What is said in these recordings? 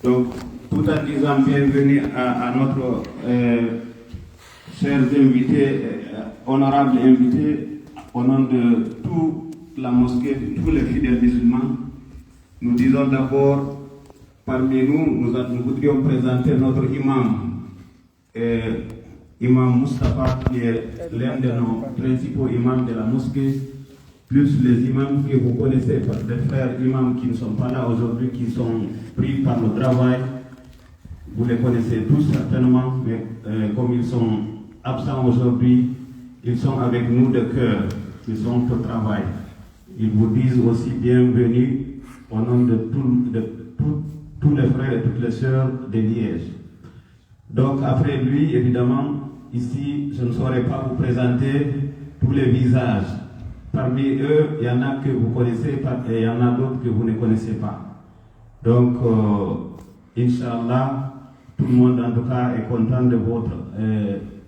Donc, tout en disant bienvenue à notre chers invités, honorables invités, au nom de toute la mosquée, de tous les fidèles musulmans, nous disons d'abord, parmi nous voudrions présenter notre imam, Imam Mustafa, qui est l'un de nos principaux imams de la mosquée, plus les imams que vous connaissez, les frères imams qui ne sont pas là aujourd'hui, qui sont pris par le travail. Vous les connaissez tous certainement, mais comme ils sont absents aujourd'hui, ils sont avec nous de cœur, ils sont au travail. Ils vous disent aussi bienvenue au nom de tous les frères et toutes les sœurs de Liège. Donc après lui, évidemment, ici, je ne saurais pas vous présenter tous les visages. Parmi eux, il y en a que vous connaissez et il y en a d'autres que vous ne connaissez pas. Donc, Inch'Allah, tout le monde en tout cas est content de votre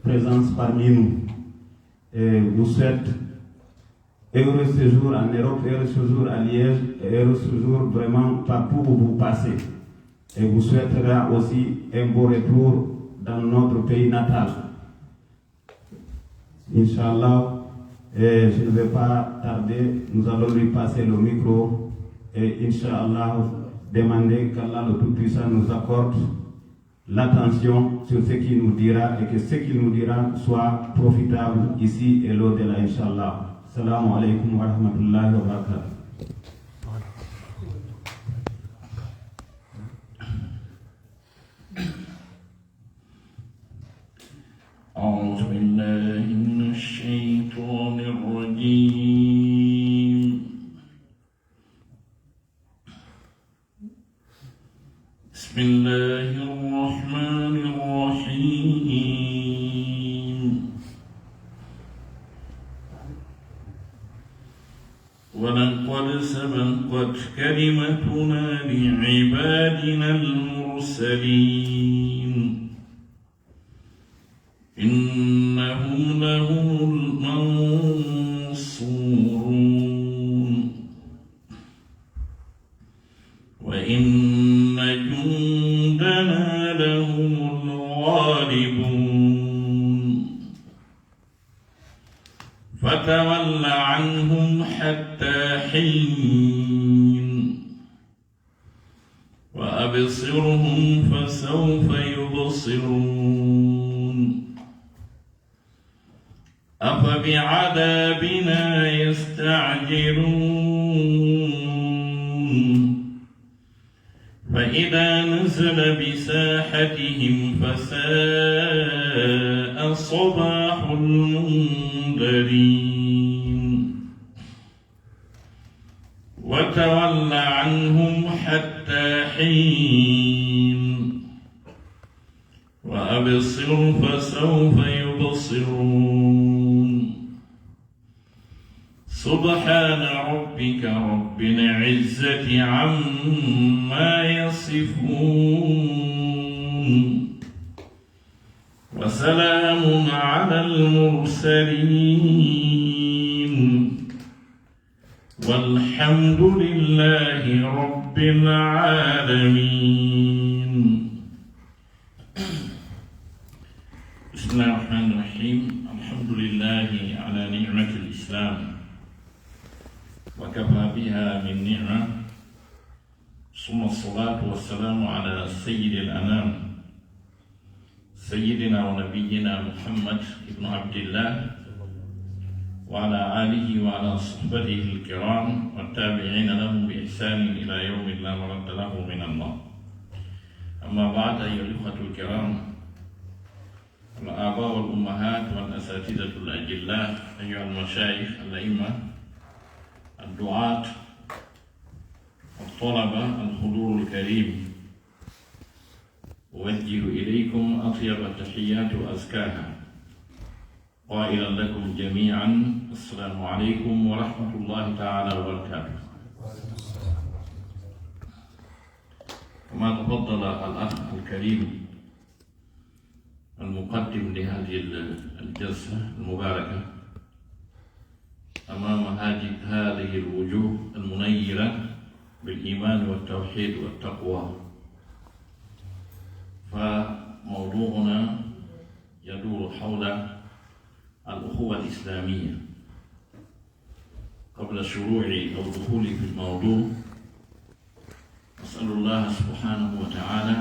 présence parmi nous. Et vous souhaite heureux séjour en Europe, heureux séjour à Liège, et heureux séjour vraiment partout où vous passez. Et vous souhaitera aussi un beau retour dans notre pays natal. Inch'Allah, et je ne vais pas tarder, nous allons lui passer le micro et Inch'Allah demander qu'Allah le Tout-Puissant nous accorde l'attention sur ce qu'il nous dira et que ce qu'il nous dira soit profitable ici et l'au-delà, Inch'Allah. Assalamu alaikum wa rahmatullahi wa barakatuh. أعوذ بالله من الشيطان الرجيم بسم الله الرحمن الرحيم ولقد سبقت كلمتنا لعبادنا المرسلين إنهم لهم المنصورون وإن جندنا لهم الغالبون فتول عنهم حتى حين وأبصرهم فسوف يبصرون أفبعذابنا يستعجلون فإذا نزل بساحتهم فساء صباح المنذرين وتول عنهم حتى حين وأبصر فسوف يبصرون سبحان ربك رب العزة عما يصفون وسلام على المرسلين والحمد لله رب العالمين. بسم الله الرحمن الرحيم. الحمد لله على نعمة الإسلام وكفى بها من نعمة، ثم الصلاة والسلام على سيد الأنام سيدنا ونبينا محمد بن عبد الله وعلى آله وعلى صحبته الكرام والتابعين لهم بإحسان إلى يوم لا مرد له من الله. أما بعد، أيها الإخوة الكرام، الآباء والأمهات والأساتذة الأجلاء، أيها المشايخ الأئمة الدعاة الطلبة الحضور الكريم، أوجه إليكم أطيب التحيات وأزكاها قائلا لكم جميعا السلام عليكم ورحمة الله تعالى وبركاته. كما تفضل الأخ الكريم المقدم لهذه الجلسة المباركة أمام هذه الوجوه المنيرة بالإيمان والتوحيد والتقوى. فموضوعنا يدور حول الأخوة الإسلامية. قبل شروعي أو دخولي في الموضوع، أسأل الله سبحانه وتعالى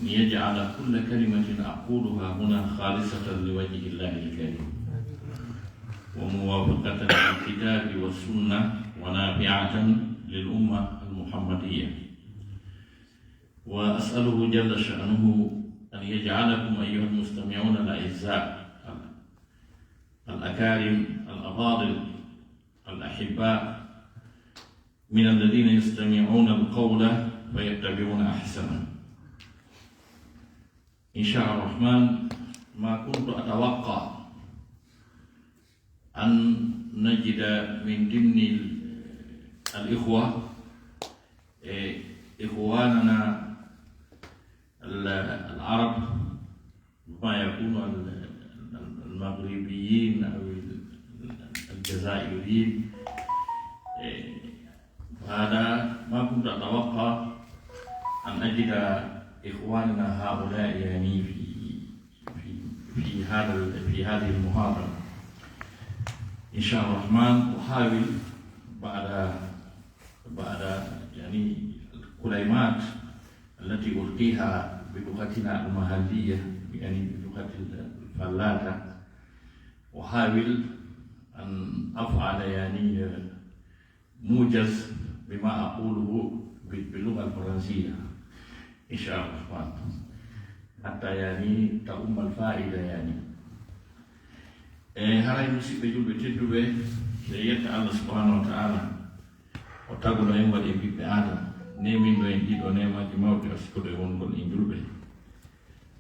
أن يجعل كل كلمة أقولها هنا خالصة لوجه الله الكريم، وموافقة للكتاب والسنة، ونافعة للأمة المحمدية. وأسأله جل شأنه أن يجعلكم أيها المستمعون الأعزاء الأكارم الأفاضل الأحباء من الذين يستمعون القول فيتبعون أحسنه. إن شاء الرحمن ما كنت أتوقع أن نجد من ضمن الإخوة إخواننا العرب، ما يكون المغربيين أو الجزائريين. هذا ما كنت أتوقع أن أجد إخواننا هؤلاء يعني في هذه المحاضرة. إن شاء الله الرحمن أحاول بعد يعني الكلمات التي ألقيها بلغتنا المحلية، يعني بلغة الفلاتة، أحاول أن أفعل يعني موجز بما أقوله باللغة الفرنسية إن شاء الله الرحمن، حتى يعني تؤم الفائدة يعني. هاي مسيبة جلبة تدوبة سيئة الله سبحانه وتعالى وتقول لهم والإنبي بآدم نيمين دو ينجي دو نيمة جماعة أسكو دو يونكو الإنجلبة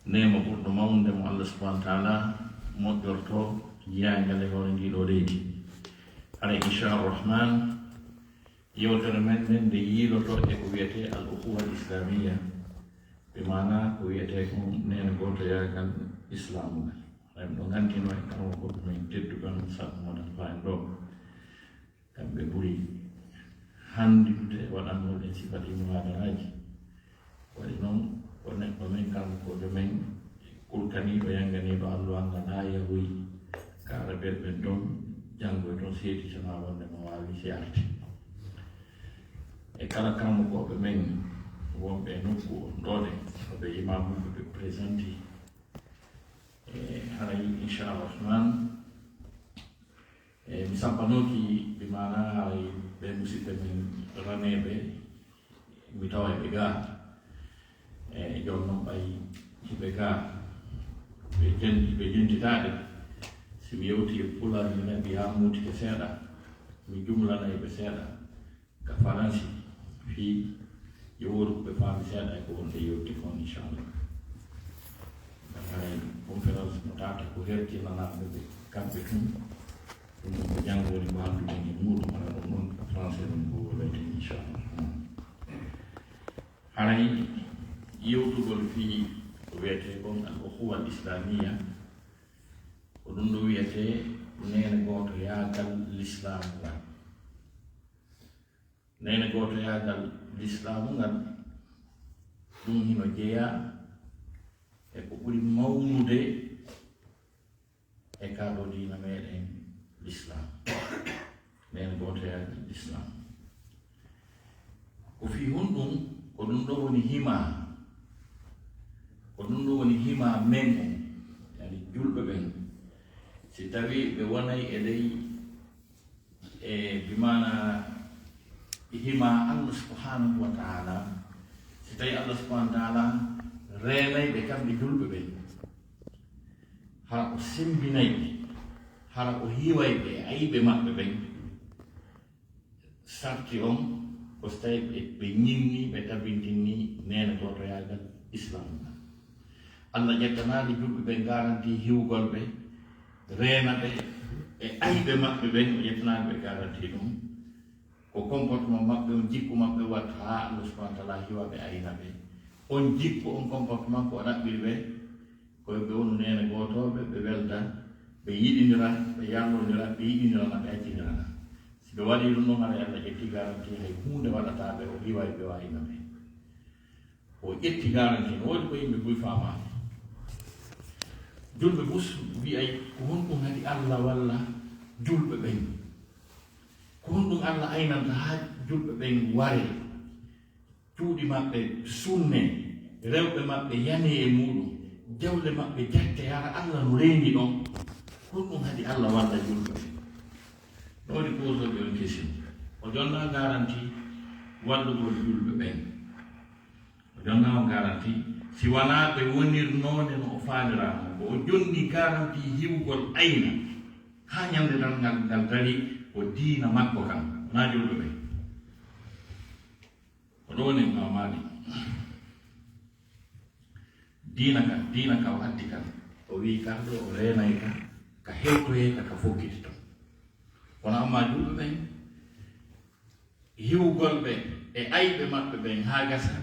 نيمة قرد مون دمو الله سبحانه وتعالى مدرتو جيانجا لغو ينجي دو ديكي. هاي إن شاء الله الرحمن يوتر من دي يلوتو إكويته الأخوة الإسلامية، بمعنى كويتكم نين قوتو ياكال إسلامنا. Rem do nganti no kan ko min teddu kan sa mo dan fa ndo kambe buri handi de wadan de sifati mo adaraji wali non wonne ko min kan ko de men kulkani be yangani do allo anga na ya wi kala be don jango don seti sama wonde mo wali siarti e kala kan ko be men wonbe no ko ndode be imam be presenti. Hari إن شاء الله الرحمن misampanoki bimana hari bemusite min ranebe mitawa bega jonno bay hibega begen titade si yewti pula ni nabi amuti keseda mi jumla na beseda ka faransi fi yoru be fa beseda ko on yewti kon inshallah. Conference notata ko herti nana be kambe tum jango ni bandu ni mudu mara non français non ko wete inshallah. Hani yewtu gol fi wete bon al ukhuwa al islamiyya ko dum do wete neena goto yaagal l'islam la neena goto yaagal l'islam ngal dum hino jeya e ko ɓuri mawnude e kaɗo dina meɗen l'islam, nden goto yaade l'islam ko fi honɗum ko ɗum ɗo woni hima, ko ɗum ɗo woni hima men on yani julɓe ɓen si tawi ɓe wonay e ley e bimana hima Allah subhanahu wa ta'ala, si tawi Allah subhanahu wa ta'ala renay ɓe kamɓe julɓe ɓe hara ko sembinay ɓe, hara ko hiway ɓe ayiɓe maɓɓe ɓen, sarti on ko so tawi ɓe ñinni ɓe tabintinni nene totoyagal islam. Allah ƴettanaade julɓe ɓe garanti hiwgol ɓe, rena ɓe e ayiɓe maɓɓe ɓen, o ƴettanaade ɓe garanti ɗum ko comportement maɓɓe on jikku maɓɓe watta ha Allah subhanahu wa ta'ala hiwa ɓe ayna ɓe. On jikku on comportement ko ɗaɓɓiri ɓe koye ɓe wonu nene gotoɓe ɓe welda ɓe yiɗindira ɓe yalnodira ɓe yiɗindira na ɓe accindirana si ɓe waɗi ɗum noon aɗa Allah ƴetti garanti hay hunde waɗata ɓe o riwawi ɓe wayino ɓe o ƴetti garanti no woodi ko yimɓe ɓuy famade julɓe bus wiyay ko honɗum hadi Allah walla julɓe ɓen ko honɗum Allah aynanta ha julɓe ɓen ware cuuɗi maɓɓe sunne rewɓe maɓɓe yani e muɗum jawle maɓɓe jatte yara Allah no reeni ɗon honɗum hadi Allah walla julɓe ɓen no waɗi poseɓe on question o jonna garanti wallugol julɓe ɓen o jonna o garanti si wona ɓe wonirnode no o faanirama ko o jonni garanti hiwgol ayna ha ñande tan ngal dari o diina makko kam wona julɓe ɓen o ɗo woni mamani diina ka o addi kan o wi karɗo o renay ka hewtoye ka fokkiti ton kono amma julɓe ɓen hiwgol ɓe e ayɓe maɓɓe ɓen ha gasa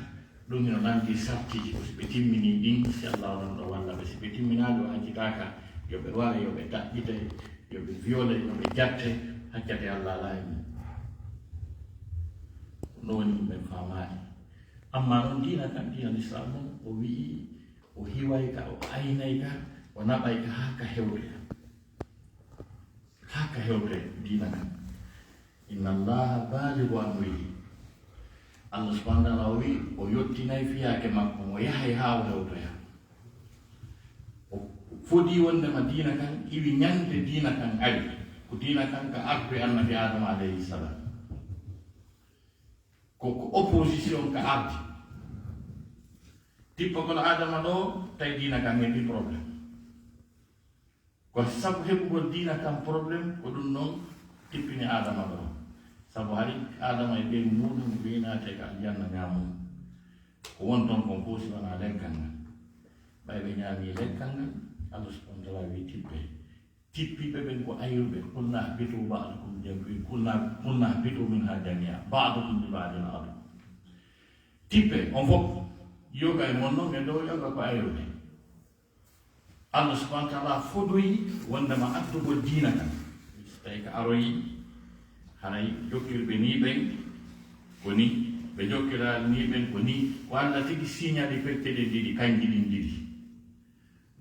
ɗum hino nanndi sartiji ko so ɓe timmini ɗin si Allah non ɗo walla ɓe so ɓe timminaɗo accitaka yo ɓe wara yo ɓe daƴƴite yo ɓe viole yo ɓe jatte haccate Allah laayi mum no woni ɗum ɓen famani amma noon diina kan diina l'islam noon o wii o hiway ka o aynay ka o naɓay ka ha ka hewte diina kan inna allaha baligu amrihi Allah subhanahu wa ta'ala wi o yottinay fiyake makko mo yahay ha o hewtoya o fodi wondema diina kan iwi ñande diina kan ari ko diina kan ka arde annabi adama alayhi salam ko opposition ka ardi tippa kono adama ɗo tawi diina kan heɓi probléme ko sabu heɓugol diina kan probléme ko ɗum noon tippini adama ɗo sabu hari adama e ɓen muɗum winate ka aljanna ñamum ko won toon kon foosi wona leggal ngal ɓay ɓe ñaami leggal ngal Allah subhanahu wa ta'ala wi tippiɓe ɓen ko ayruɓe kulna bitu ba'dukum jambi kulna bitu min ha jamia ba'dukum li ba'din adu tippe on fof yoga e mon noon ɓe dow yoga ko ayruɓe Allah subhanahu wa ta'ala fodoyi wondema addugol diina kan tawi ko aroyi haray jokkirɓe ni ɓen ko ni ɓe jokkiraali ni ɓen ko ni ko Allah tigi signali fette ɗe ɗiɗi kanji ɗin ɗiɗi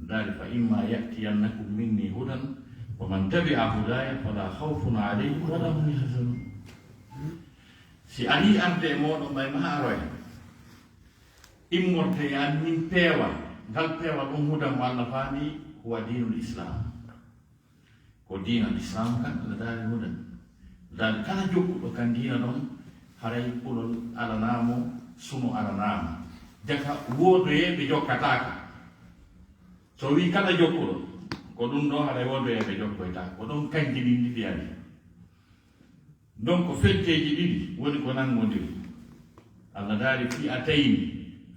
dali fa imma yatiyannakum minni hudan wa man tabia hudaya fala khawfun alayhim wala hum yahzanun si ari arde e moɗon ɓay ma aroya immorte yan min peewal ngal peewal ɗum hudan mo Allah faami huwa dinul islam ko diina l'islam kan Allah daari hudan dal kala jokkuɗo kan diina ɗon haray kulol alanamo suno alanama jaka wodoyeɓe jokkataka so wi kala jokkuɗo ko ɗum ɗo haray wodoyeɓe jokkoytaka ko ɗon kanji ɗin ɗiɗi ari donc fetteji ɗiɗi woni ko nangodiri Allah daari fi'atayni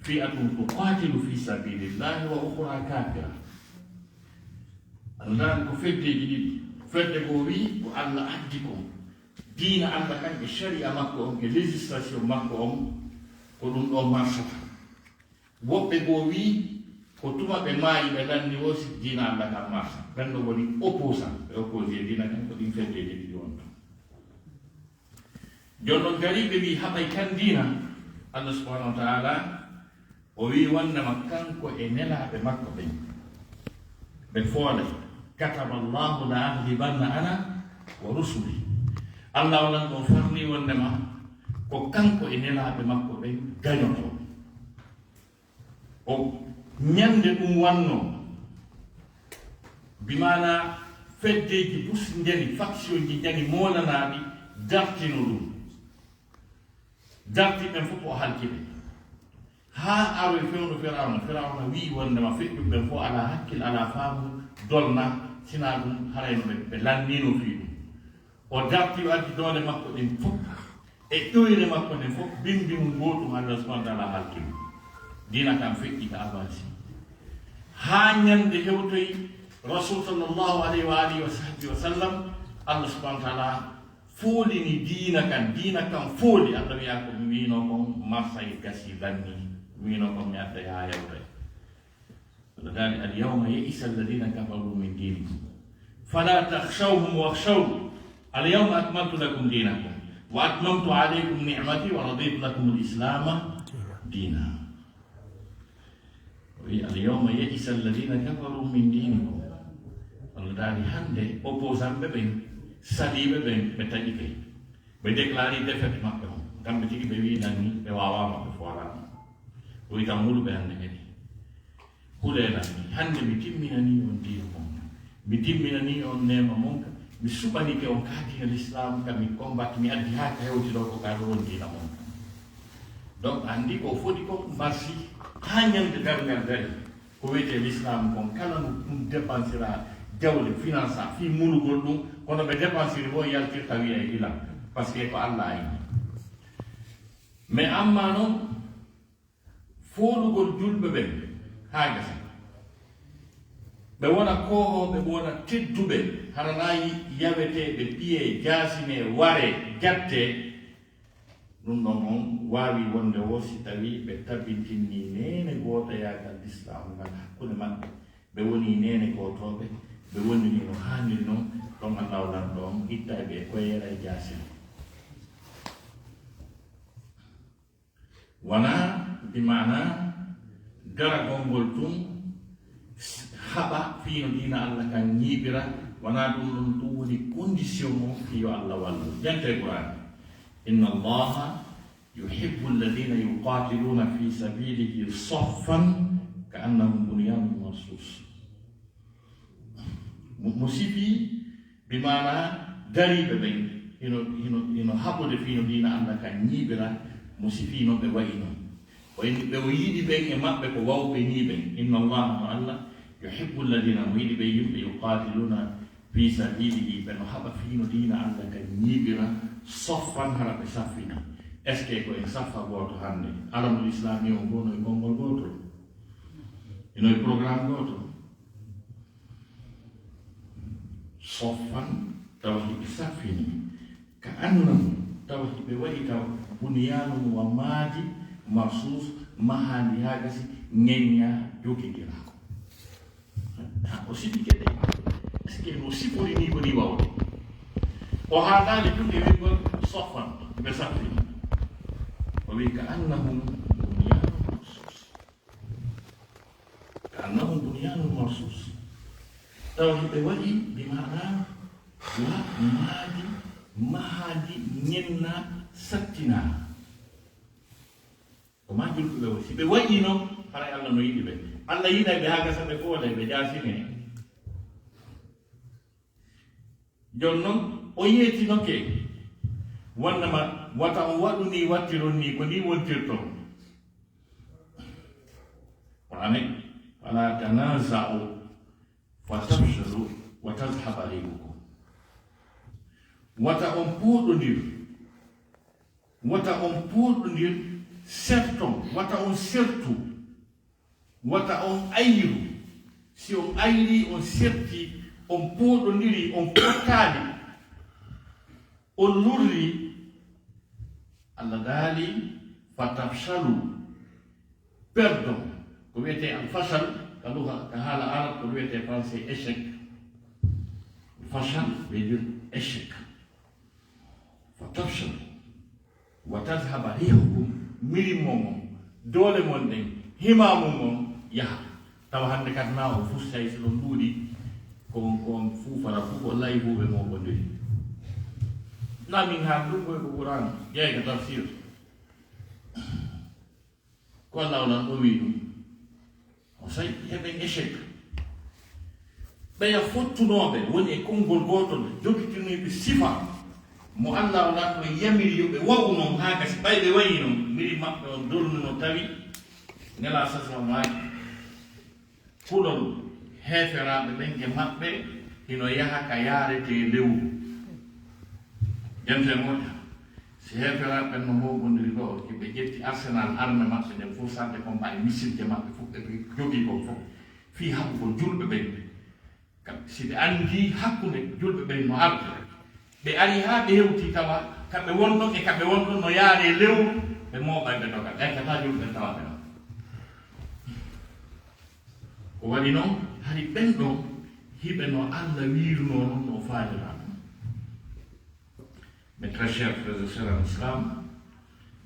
fi'atun tuqatilu fi sabilillahi wa ukhra kafira Allah daari ko fetteji ɗiɗi fedde ko wi ko Allah addi ko diina Allah kan e sharia makko on e législation makko on ko ɗum ɗo marsata woɓɓe go wi ko tuma ɓe maayi ɓe lanni o si diina Allah kan marsa ɓen ɗo woni opposant ɓe opposé diina kan ko ɗin feddeje ɗiɗi on ɗon jonnon gariɓe wi haɓay kan diina Allah subhanahu wa ta'ala o wi wondema kanko e nelaɓe makko ɓen ɓe foole kataba Allahu la aghlibanna ana wa rusuli Allah walan ɗon farni wondema ko kanko e nelaɓe makko ɓen gañoto o ñande ɗum wanno bimana feddeji bus jani faction ji jani molanaɓi dartino ɗum dartiɓen fof o halkiɓe ha aroy fewno firawna wi wondema feƴƴuɓen fof ala hakkille ala faamu dolna sina ɗum harayno ɓe lannino fi ɗum o darti o addi doole makko ɗin fof e ƴoyre makko nden fof bindi mum gotum Allah subhanahu wa ta'ala halkimo dina kam feƴƴi ka avance ha ñande hewtoyi rasul sallllahu alayhi wa alihi wa sahbihi wa sallam Allah subhanahu wa ta'ala foolini diina kan fooli Allah wiya ko mi wino kon marsay gasi lanni mi wino kon mi adda ha yewtoy Allah dani al yawma ya'isa alladhina kafaru min dinikum فلا تخشوهم واخشوني اليوم أكملت لكم دينكم وأتممت عليكم نعمتي ورضيت لكم الإسلام دينا اليوم يئس الذين كفروا من دينكم dari hande opposant ɓe ɓen saliɓe ɓen ɓe taƴi kay ɓe déclari défaite maɓɓe on kamɓe tigi ɓe winan ni ɓe wawama ɓe forama o wi tan huluɓe hande kadi hulenan ni hande mi timminani on diina mon mi timminani on nema mon mi suɓanike on kaatiga l'islam kam mi combatte mi addi ha ka hewti ɗo ko kaɗo on diina mon donc andi ko foti ko marsi ha ñande dargal dari ko wiyete l'islam kon kala ɗum dépensera jawle finance fi mulugol ɗum kono ɓe dépensiri bo yaltirta wiya e ilam par ce que ko allah ayni mais amma noon foɗugol julɓe ɓen ha gasa ɓe wona kohoɓe ɓe wona tedduɓe haranayi yaweteɓe ɓiye jasine ware jatte ɗum ɗon on wawi wonde wo si tawi ɓe tabbitinni nene gotoyagal l'islam ngal hakkude maɓɓe ɓe woni nene gotoɓe ɓe wondini no hanniri noon ɗon allah walan ɗon ittaɓe e koyera e jasine wona bimana garagol ngol tun haɓa fiino dina allah kan ñiiɓira wona ɗum ɗum ɗum woni condition mo fiyo allah wallu jante qur'an inna allaha yuhibbu alladina yuqatiluna fi sabilihi saffan ka annahum bunyanun marsus mo sifi bimana dariɓe ɓen hino haɓude fiino dina allah kan ñiiɓira mo sifi noon ɓe wayi noon wayni ɓe o yiɗi ɓen e maɓɓe ko wawɓe ni ɓen inna allaha mo allah yuhibbu alladina mo yiɗi ɓe yimɓe yuqatiluna fi sabilihi ɓe no haɓa fiino dina allah kan ñiiɓira soffan hara ɓe saffini est ce que koye saffa goto hande alamul islami o gono e konngol gotol ino e programme gotol soffan tawa hiɓe saffini ka annam tawa hiɓe waɗi taw bunyanum wa maadi marsus mahandi ha gasi ñeñña jogidirako ha o sipike ɗe est ce que no sifori ni woni wawde o haɗani ɗum e wigol soffan ɓe saffini o wi ka annahum bunyanum marsus ka annahum bunyanum marsus tawa hiɓe waɗi bimana wa maadi mahadi ñenna sattina ko majjul ɓe o si ɓe waɗi noon haray allah no yiɗi ɓe allah yiɗa ɓe ha gasa ɓe fooda ɓe jasine jon noon o yeetinoke wonnama wata on waɗu ni wattiron ni ko ni wontirton wonane wala tanasau fatafshalu wa tadhhaba rihukum wata on puuɗodir serton wata on sertu wata on ayru si on ayri on serti on puuɗodiri on pottali on lurri allah daali fatafshalu perdon ko wiyete alfashal ka haala arab ko wiyete français échec fashal veut dire échec fatafshalu wa tadhhaba rihukum miri mon doole mon ɗen himamu mon yaha tawa hande kadi na o fuf tawi so ɗon ɗuuɗi kon fuufara fof o layi huuɓe mo gondiri na min haali ɗum koye ko qouran ƴeey ko tafsir ko allah onan ɗo wi ɗum o sayi heɓen échec ɓeya fottunoɓe woni e konngol gotol jogitirniɓe sifa mo allah o ɗan ɗo yamiri yoɓe wawu noon ha gasi ɓayɓe wayi noon miri maɓɓe on dolnuno tawi nela sasma maaki kulol heeferaɓe ɓen ge maɓɓe hino yaha ka yaarete lewru jante moƴa si heeferaɓe ɓen no mogonndiri ɗo keɓe ƴetti arsenal arme maɓɓe nden fof sarde combat e misilje maɓɓe fof ɓe jogii kon fof fii haɓugol julɓe ɓen si ɓe anndi hakkunde julɓe ɓen no arde ɓe ari haa ɓe hewti tawa kamɓe wonɗon e kamɓe wonɗon no yaare lewru ɓe mooɓay ɓe doga ɗenkata julɓe ɓen tawa ɓe noon ko waɗi noon hari ɓen ɗon hibe no Allah wirno no faadira. Mes très chers frères et sœurs en islam,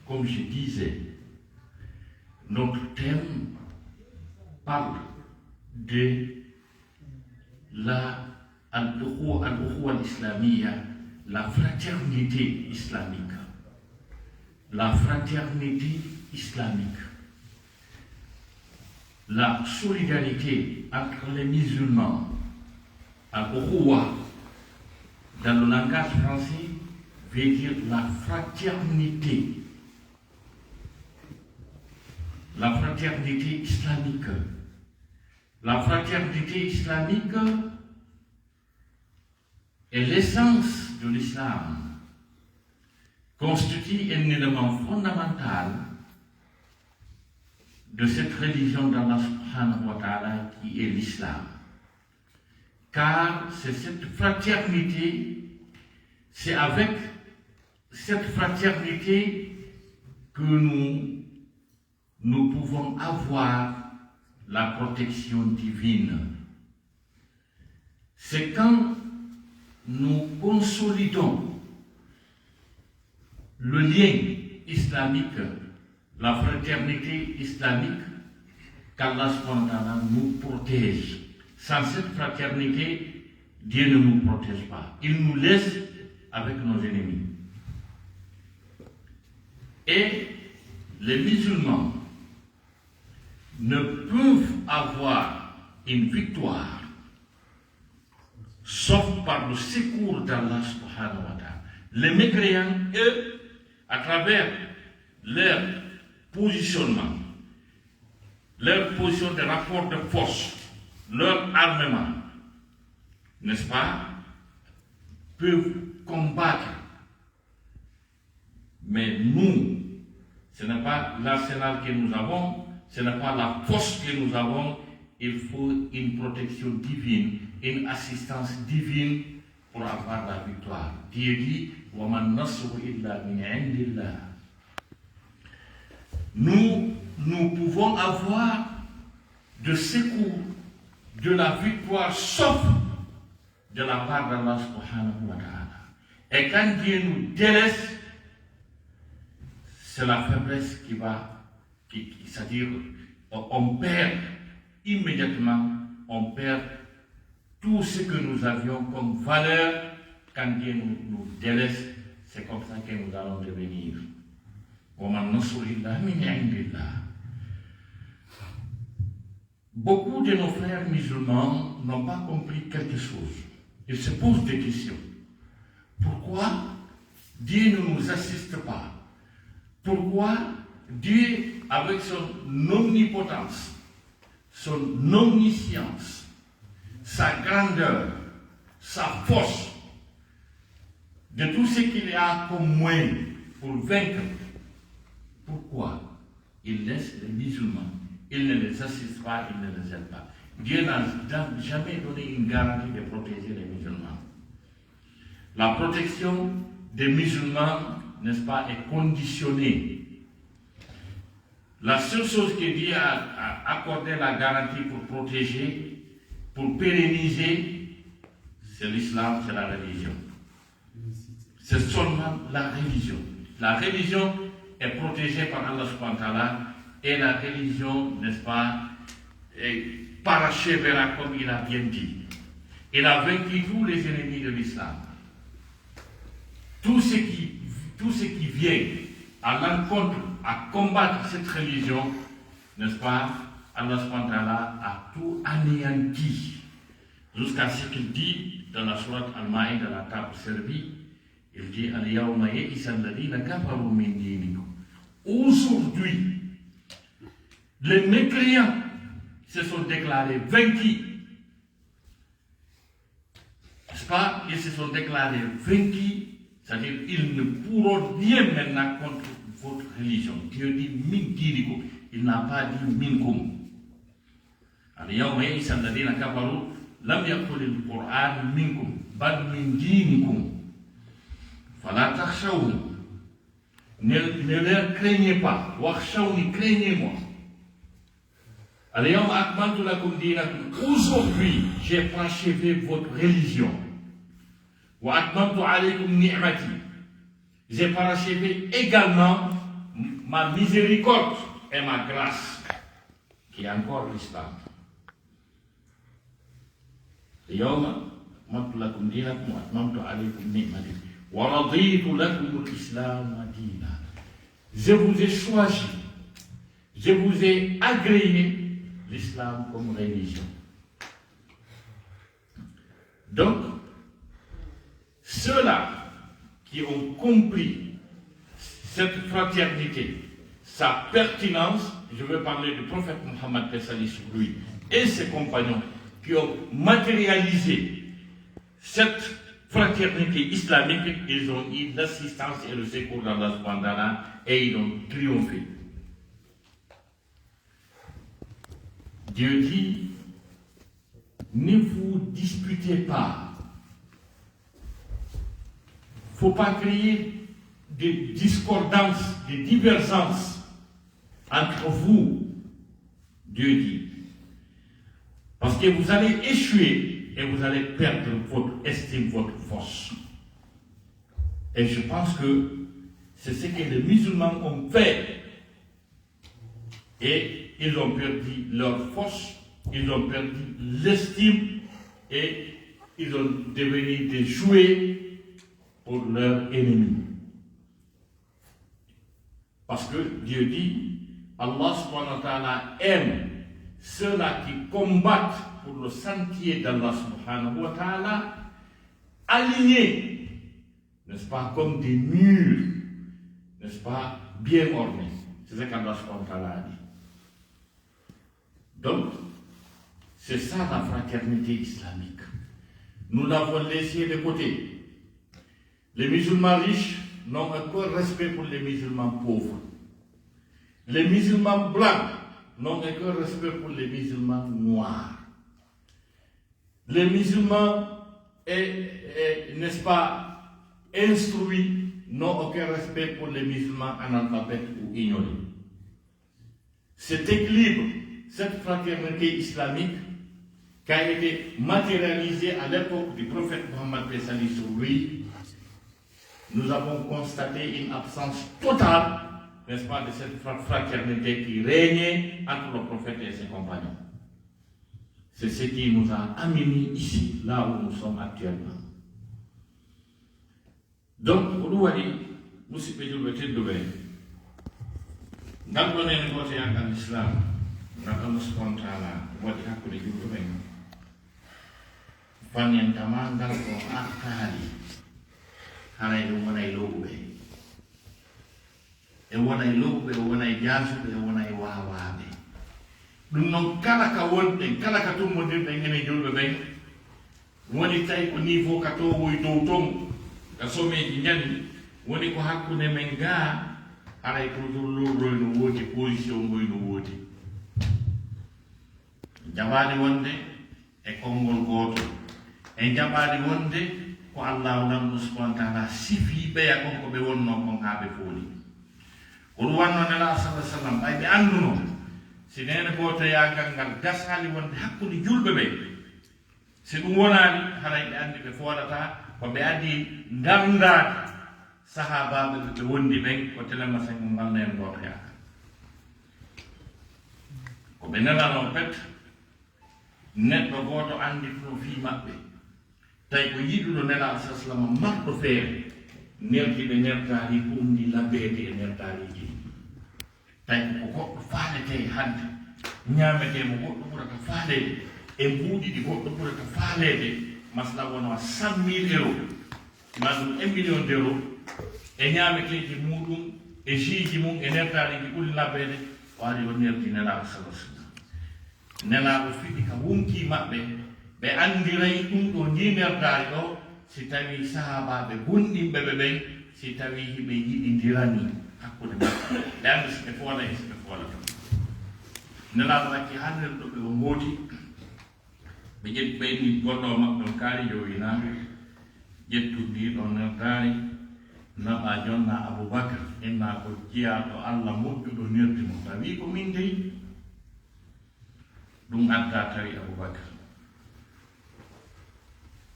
comme je disais, notre thème parle de la al-ukhuwa al-islamiyya, la fraternité islamique. La fraternité islamique. La solidarité entre les musulmans. Al-ukhuwa, dans le langage français, veut dire la fraternité. La fraternité islamique. La fraternité islamique est l'essence de l'islam, constitue un élément fondamental de cette religion d'Allah subhanahu wa ta'ala qui est l'islam. Car c'est cette fraternité, c'est avec cette fraternité que nous pouvons avoir la protection divine. C'est quand nous consolidons le lien islamique, la fraternité islamique, qu'Allah subhanahu wa ta'ala nous protège. Sans cette fraternité, Dieu ne nous protège pas. Il nous laisse avec nos ennemis. Et les musulmans ne peuvent avoir une victoire sauf par le secours d'Allah subhanahu wa ta'ala. Les mécréants, eux, à travers leur positionnement, leur position de rapport de force, leur armement, n'est-ce pas, peuvent combattre. Mais nous, ce n'est pas l'arsenal que nous avons, ce n'est pas la force que nous avons, il faut une protection divine, une assistance divine pour avoir la victoire. Dieu dit, وَمَنْ نَصْرُ إِلَّا مِنْ عِنْدِ اللَّهِ. Nous pouvons avoir de secours, de la victoire, sauf de la part d'Allah subhanahu wa ta'ala. Et quand Dieu nous délaisse, c'est la faiblesse c'est-à-dire on perd immédiatement, on perd tout ce que nous avions comme valeur. Quand Dieu nous délaisse, c'est comme ça que nous allons devenir. Beaucoup de nos frères musulmans n'ont pas compris quelque chose. Ils se posent des questions. Pourquoi Dieu ne nous assiste pas? Pourquoi Dieu, avec son omnipotence, son omniscience, sa grandeur, sa force, de tout ce qu'il y a comme moyen pour vaincre, pourquoi il laisse les musulmans? Il ne les assiste pas, il ne les aide pas. Dieu n'a jamais donné une garantie de protéger les musulmans. La protection des musulmans, n'est-ce pas, est conditionnée. La seule chose que Dieu a accordé la garantie pour protéger, pour pérenniser, c'est l'islam, c'est la religion. C'est seulement la religion. La religion est protégée par Allah subhanahu wa ta'ala et la religion, n'est-ce pas, parachèvera comme il a bien dit. Il a vaincu tous les ennemis de l'islam. Tout ce qui vient à l'encontre, à combattre cette religion, n'est-ce pas, Allah subhanahu wa ta'ala a tout anéanti. Jusqu'à ce qu'il dit dans la sourate Al-Maïda, la table servie, il dit Al-Yawma ya'isa alladhina kafaru min dinikum. Aujourd'hui, les mécréants se sont déclarés vaincus. N'est-ce pas? Ils se sont déclarés vaincus, c'est-à-dire ils ne pourront rien maintenant contre votre religion. Dieu dit min dinikum, il n'a pas dit minkum. Al-Yawma ya'isa alladhina kafaru lam yaqul al-Qur'an minkum bal min dinikum. Fala takhshawhum. Ne leur craignez pas. Wakhshawni, craignez-moi. Aujourd'hui, j'ai parachevé votre religion. J'ai parachevé également ma miséricorde et ma grâce, qui est encore l'islam. Je vous ai choisi, je vous ai agréé l'islam comme religion. Donc, ceux-là qui ont compris cette fraternité, sa pertinence, je veux parler du prophète Mohammed sur lui et ses compagnons qui ont matérialisé cette fraternité islamique, ils ont eu l'assistance et le secours d'Allah subhanahu wa ta'ala et ils ont triomphé. Dieu dit, ne vous disputez pas. Il ne faut pas créer des discordances, des divergences entre vous, Dieu dit. Parce que vous allez échouer et vous allez perdre votre estime, votre force. Et je pense que c'est ce que les musulmans ont fait. Et ils ont perdu leur force, ils ont perdu l'estime et ils ont devenu des jouets pour leurs ennemis. Parce que Dieu dit, Allah subhanahu wa ta'ala aime ceux-là qui combattent pour le sentier d'Allah subhanahu wa ta'ala, alignés, n'est-ce pas, comme des murs, n'est-ce pas, bien ornés. C'est ce qu'Allah subhanahu wa ta'ala a dit. Donc, c'est ça la fraternité islamique. Nous l'avons laissé de côté. Les musulmans riches n'ont aucun respect pour les musulmans pauvres. Les musulmans blancs n'ont aucun respect pour les musulmans noirs. Les musulmans, n'est-ce pas, instruits n'ont aucun respect pour les musulmans analphabètes ou ignorés. Cet équilibre, cette fraternité islamique qui a été matérialisée à l'époque du prophète Mohammed sur lui, nous avons constaté une absence totale, n'est-ce pas, de cette fraternité qui régnait entre le prophète et ses compagnons. C'est ce qui nous a amenés ici, là où nous sommes actuellement. Donc, nous allons nous séparer de l'État. Dans le côté de l'islam, Allah subhanahu wa ta'ala wadi hakkude julɓe ɓen fannintama ngal ko artaali haray ɗum wonay lowɓe e wonay lowɓe e wonay jaasuɓe e wonay waawaaɓe ɗum noon kala ka wonɗen kala ka tummodirɗen ene julɓe ɓen woni tawi ko niveau ka towoy dow ton ka someji ñani woni ko hakkude men gaa haray toujours lowɗoy no woodi position ngoy no woodi jaɓaade wonde e konngol gooto e jaɓaade wonde ko Allah lamɗo subhanahu wa ta'ala sifi ɓeya konko ɓe wonno kon haa ɓe fooli ko ɗum wanno nela sallah sallam ɓay ɓe annduno si nene gooto yagal ngal gasaali wonde hakkude julɓe ɓe si ɗum wonaani haray ɓe anndi ɓe fooɗata ko ɓe addi ngarndaade sahabaɓe ɓe wondi ɓen ko telema sen mo ngalna en gooto yaaka ko ɓe nelano pet neɗɗo gooto anndi profit maɓɓe tawi ko yiɗuɗo nela saslama marɗo feere nerdi ɓe nerdaari umdi labbeede e nerdaariji tawi ko goɗɗo faalete hannde ñaamete mo goɗɗo ɓurata faaleede e mbuuɗi ɗi goɗɗo ɓurata faaleede masla wona 100 000 euros maɗum 1 million d'euros e ñaameteeji muɗum e jiiji mum e nerdaariji ɓuri labbeede waali o nerdi nelaaɗo salasala nelaaɗo fiɗi ka wonki maɓɓe ɓe anndiray ɗum ɗo ndi nerdaari ɗo si tawi sahaabaaɓe gonɗinɓe ɓe ɓen si tawi hiɓe yiɗindirani hakkude maɓɓe ɓe anndi so ɓe foola e so ɓe foolata nelaaɗo acci hannde ɗo ɓe o ngooti ɓe ƴetti ɓeyni goɗɗo maɓɓe on kaari jowinaɓe ƴettuɗi ɗo nerdaari naɓa jonna aboubacre inna ko jeyaaɗo allah moƴƴuɗo nerdi mo tawi ko min dey ɗum adda tawi Aboubacry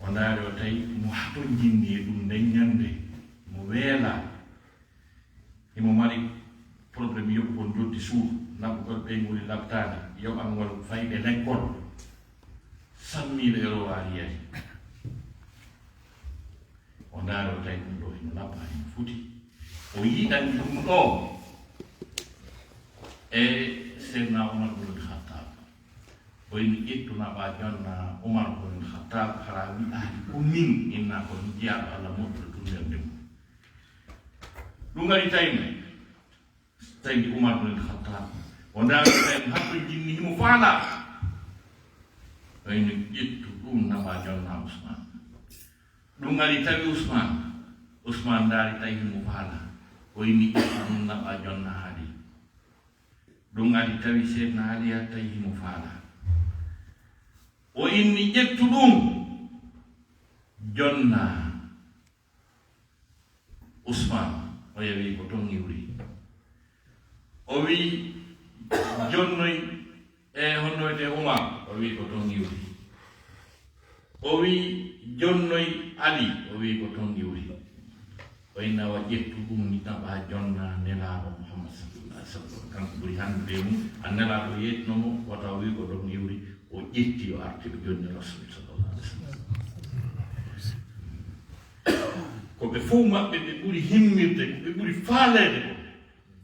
o ndaari o tawi mo hato jinni ɗum nden ñande mo weela imo mari probléme yoɓugol joddi suudu naɓugol ɓeygol labtaade yoɓangol fayɓe lekkol sammiiɗo e rowaari yari o ndaari o tawi ɗum ɗo ino labba ino futi o yiɗani ɗum ɗo e seydna Umar bnul Khattab o yimi ƴettunaɓa jonna Umar bnul Khattab hara wi'aani ko min inna ko jiyaaɗo Allah moƴƴuɗo tunderde mum ɗum ngari tawi Umar bnul Khattab o ndaari tawi hatto jinni himo faala o yimi ƴettu ɗum naɓa jonna Ousmane ɗum ngari tawi Ousmane ndaari tawi himo faala o yimi ƴettu ɗum naɓa jonna Ali ɗum adi tawi seydna Ali tawi himo faala o inni ƴettu ɗum jonna Ousmane o yawi ko ton iwri o wi jonnoy e honnoyde Umar o wi ko ton iwri o wi jonnoy Ali o wi ko ton iwri o inna wa ƴettu ɗum ni taɓa jonna nelaaɗo Muhammad sallallahu alaihi wasallam kanko ɓuri handude mum a nelaaɗo yetnomo wata wi ko ɗon iwri o ƴetti o arti ɓe jonni Rasul sallallahu alaihi wasallam ko ɓe fof maɓɓe ɓe ɓuri himmirde ko ɓe ɓuri faaleede ko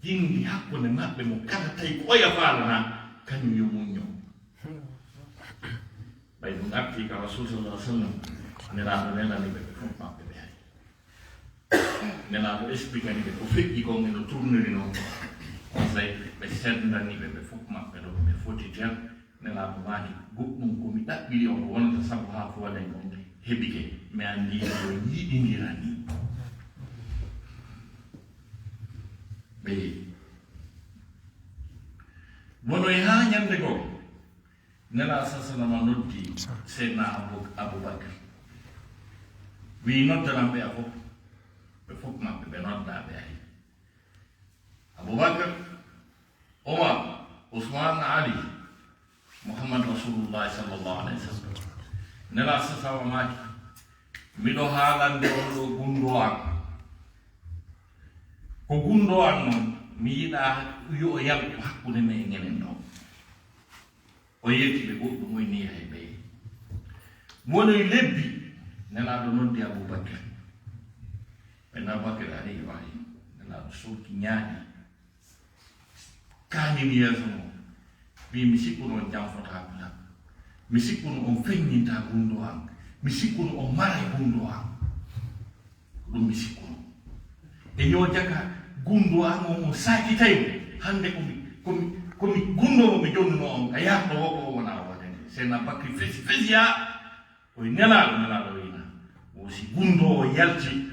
jindi hakkunde maɓɓe mo kala tawi ko oya faalana kañum yo muñño ɓay ɗum arti ka Rasul sallallahu alaihi wasallam nelaaɗo nelani ɓe fof maɓɓe ɓe hay nelaaɗo expliquani ɓe ko feƴƴi kon eno tourniri noon tawi ɓe seddani ɓe ɓe fof maɓɓe ɗo ɓe foti ten nelaaɗo maaki goɗɗum komi ɗaɓɓiri on wonata sabu haa ko waɗay kon heɓike mi anndi o yiɗindira ni ɓe wono e haa ñannde goo nelaa sasanama noddi seydna Aboubacry wi noddanan ɓe a fof ɓe fof maɓɓe ɓe noddaaɓe ay Aboubacry Omar Ousmane Ali Muhammad Rasulullah sallallahu alaihi wasallam nelaa sasama maaki miɗo haalande on ɗo gundo an ko gundo an noon mi yiɗa yo o yaltu hakkunde me e ngenen ɗo o yetti ɓe goɗɗum moyni hay ɓeye wonoy lebbi nelaaɗo noddi Aboubacry ɓen Aboubacry alayhi wa alihi nelaaɗo sorki ñaaɗi kaanini yeeso mo wi mi sikkuno jam fota bula mi sikkuno on feññinta gundo an mi sikkuno on mara gundo an ɗum mi sikkuno e yo jaka gundo an on sakitaymo hande komi gundomo mi jonnuno on ka yarɗo woko wona wonede seydna Bakri fesiya oye nelaaɗo wina wosi gundo o yalti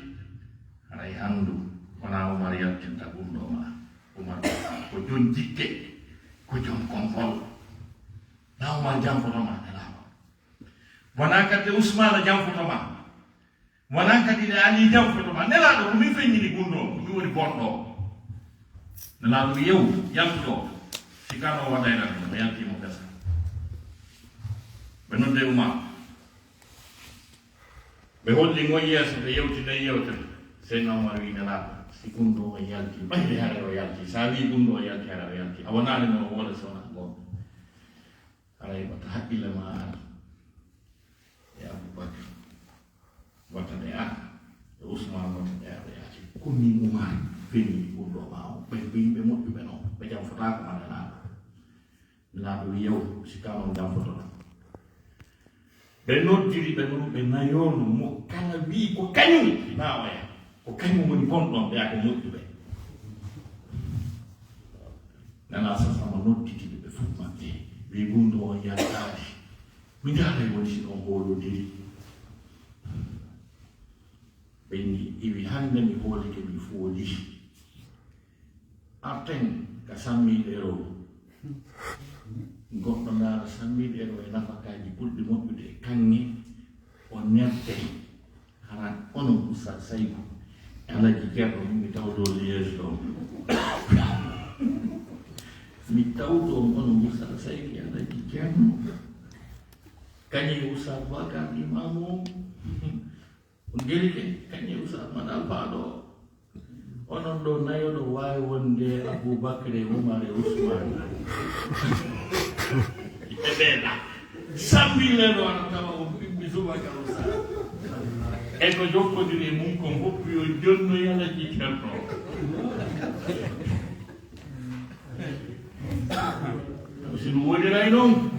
haray anndu wona Umar yaltinta gundo ma Umar ko jon jikke ko jon konfol na Umar jamfotoma nelaaɗo wona kadi Ousmane jamfotoma wona kadi ɗe Ali jamfotoma nelaaɗo ko min feññini gundo mi woni bonɗo nelaaɗo yew yaltuɗo sikano waɗaynata ɗum o yaltimo gasa ɓe nodde Umar ɓe holli ngoy yeeso ɓe yewtide yewtere seydna Umar wi nelaaɗo si gundo o yalti ɓayde hare o yalti sa wi gundo o yalti hare o yalti a wonani no o wola sowona gonɗo haray wata haqqille ma ara e Aboubacry wata ɗe ara e Ousmane wata ɗe ara yaati komi Umar feñi gundo ma o ɓe yimɓe moƴƴuɓe noon ɓe jam fotako ma nelaaɗo nelaaɗo wi yew sikano jam fotoɗo ɓe noddiri ɓe nayono mo kala wi ko kañum na oya ko kañum woni bonɗon ɓeya ko moƴƴuɓe nana sasama nodditiɓe ɓe fof maɓɓe wi gundo o yaltaade mi jaalay woni si ɗon hoolodiri ɓenni iwi hande mi hoolike mi fooli arten ka sammiɗe ɗo goɗɗo ndaara sammiɗe ɗo e nafakaji ɓurɗi moƴƴude e kanŋe o nerde hana onon Oustaz Saydou Alaji Ceerno mi taw dow liége ɗo mitauto ono Musa saiki ada di Jerman. Kanye Usa bakar imamu. Ungeli kanye Usa manalpado. Ono do nayo do wawi wonde Abu Bakr e Umar e Usman. Ibena. Sambile do ana tawa o bizuba ka Usa. Eko jokko dire mum ko hoppi o jonno yalla ci cerno. Sinu wodiray non.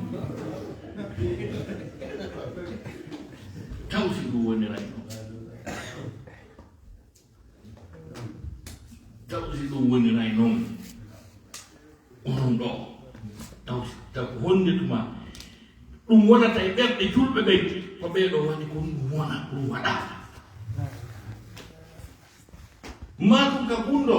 Taw sinu wodiray non. Taw sinu wodiray non. Onon do. Taw honde tuma. Ɗum wonata e ɓerɗe julɓe ɓe ko ɓeeɗo waɗi ko ɗum wona ɗum waɗata maɗum ka gunɗo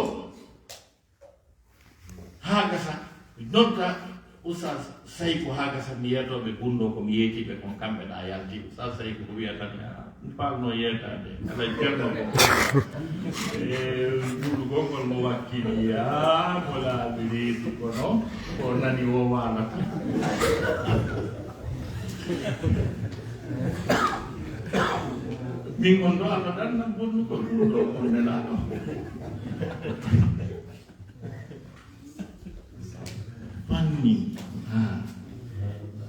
haa gasa nodda Oustaz Sayko haa gasa mi yiyatoɓe gunɗo komi yeetiɓe kon kamɓe ɗa yalti Oustaz Sayko ko wiyatani paalno yeetade ala ceerno ko juuɗu gongol mo wakkili mo laaɓi reedu kono o nani o waalata min on ɗo Allah ɗan nan bonnu ko ɗum ɗo on nelaɗo fanni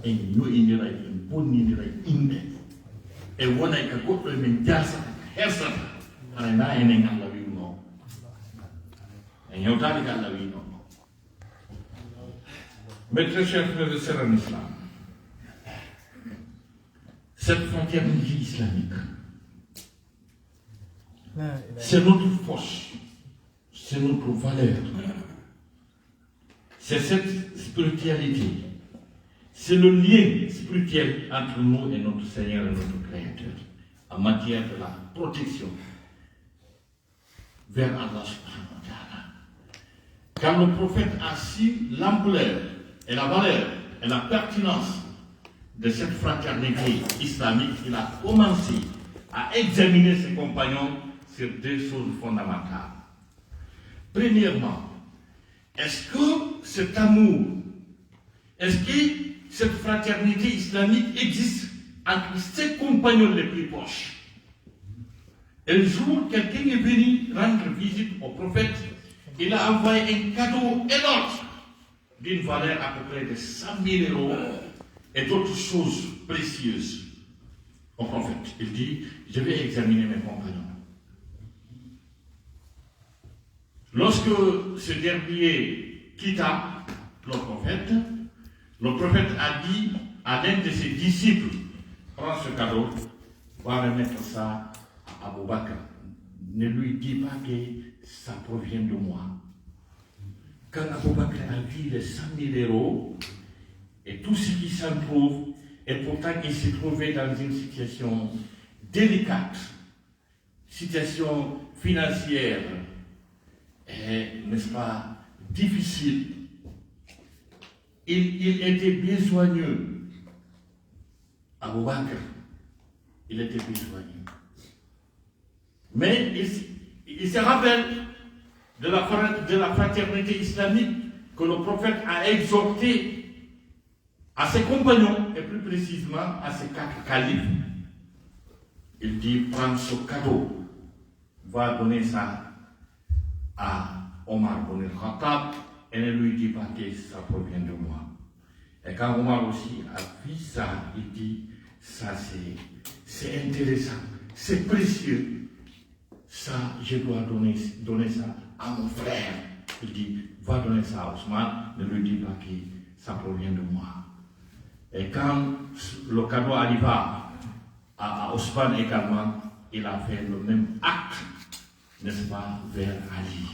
en yo'indira en bonnidira inde e wonay ka goɗɗo e men jasata hersata hana na enen Allah wiwno en hewtade ko Allah wino mes très chers frères et sœurs en islam. Cette fraternité islamique, c'est notre force, c'est notre valeur, c'est cette spiritualité, c'est le lien spirituel entre nous et notre Seigneur et notre Créateur en matière de la protection vers Allah subhanahu wa ta'ala. Car le prophète a su l'ampleur et la valeur et la pertinence de cette fraternité islamique, il a commencé à examiner ses compagnons sur deux choses fondamentales. Premièrement, est-ce que cet amour, est-ce que cette fraternité islamique existe entre ses compagnons les plus proches? Un jour, quelqu'un est venu rendre visite au prophète. Il a envoyé un cadeau énorme d'une valeur à peu près de 100 000 € et d'autres choses précieuses au prophète. Il dit, je vais examiner mes compagnons. Lorsque ce dernier quitta le prophète a dit à l'un de ses disciples, prends ce cadeau, va remettre ça à Abu Bakr. Ne lui dis pas que ça provient de moi. Quand Abu Bakr a vu les 100 000 € et tout ce qui s'en trouve, et pourtant il s'est trouvé dans une situation délicate, situation financière, n'est-ce pas, difficile. Il était besogneux. Abu Bakr, il était besogneux. Mais il se rappelle de la fraternité islamique que le prophète a exhorté à ses compagnons, et plus précisément à ses 4 califes. Il dit, prends ce cadeau, va donner ça à Omar ibn al-Khattab, et ne lui dis pas que ça provient de moi. Et quand Omar aussi a vu ça, il dit, ça c'est intéressant, c'est précieux, ça je dois donner ça à mon frère. Il dit, va donner ça à Ousmane, ne lui dis pas que ça provient de moi. Et quand le cadeau arriva à Ousmane également, il a fait le même acte, n'est-ce pas, vers Ali.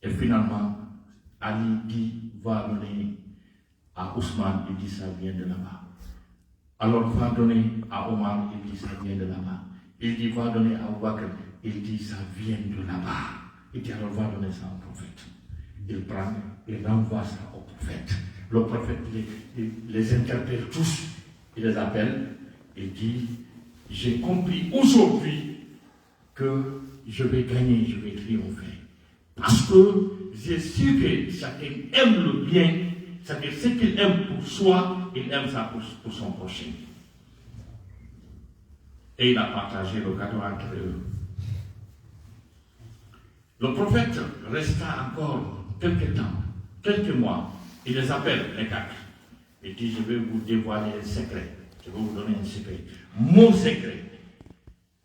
Et finalement, Ali dit, va donner à Ousmane, il dit, ça vient de là-bas. Alors va donner à Omar, il dit, ça vient de là-bas. Il dit, va donner à Abu Bakr, il dit, ça vient de là-bas. Il dit, alors va donner ça au prophète. Il prend, il renvoie ça au prophète. Le prophète les interpelle tous, il les appelle, il dit, j'ai compris aujourd'hui que je vais gagner, je vais triompher. Parce que j'ai su que chacun aime le bien, c'est-à-dire ce qu'il aime pour soi, il aime ça pour son prochain. Et il a partagé le cadeau entre eux. Le prophète resta encore quelques temps, quelques mois. Il les appelle, les quatre. Il dit, je vais vous dévoiler un secret. Je vais vous donner un secret. Mon secret.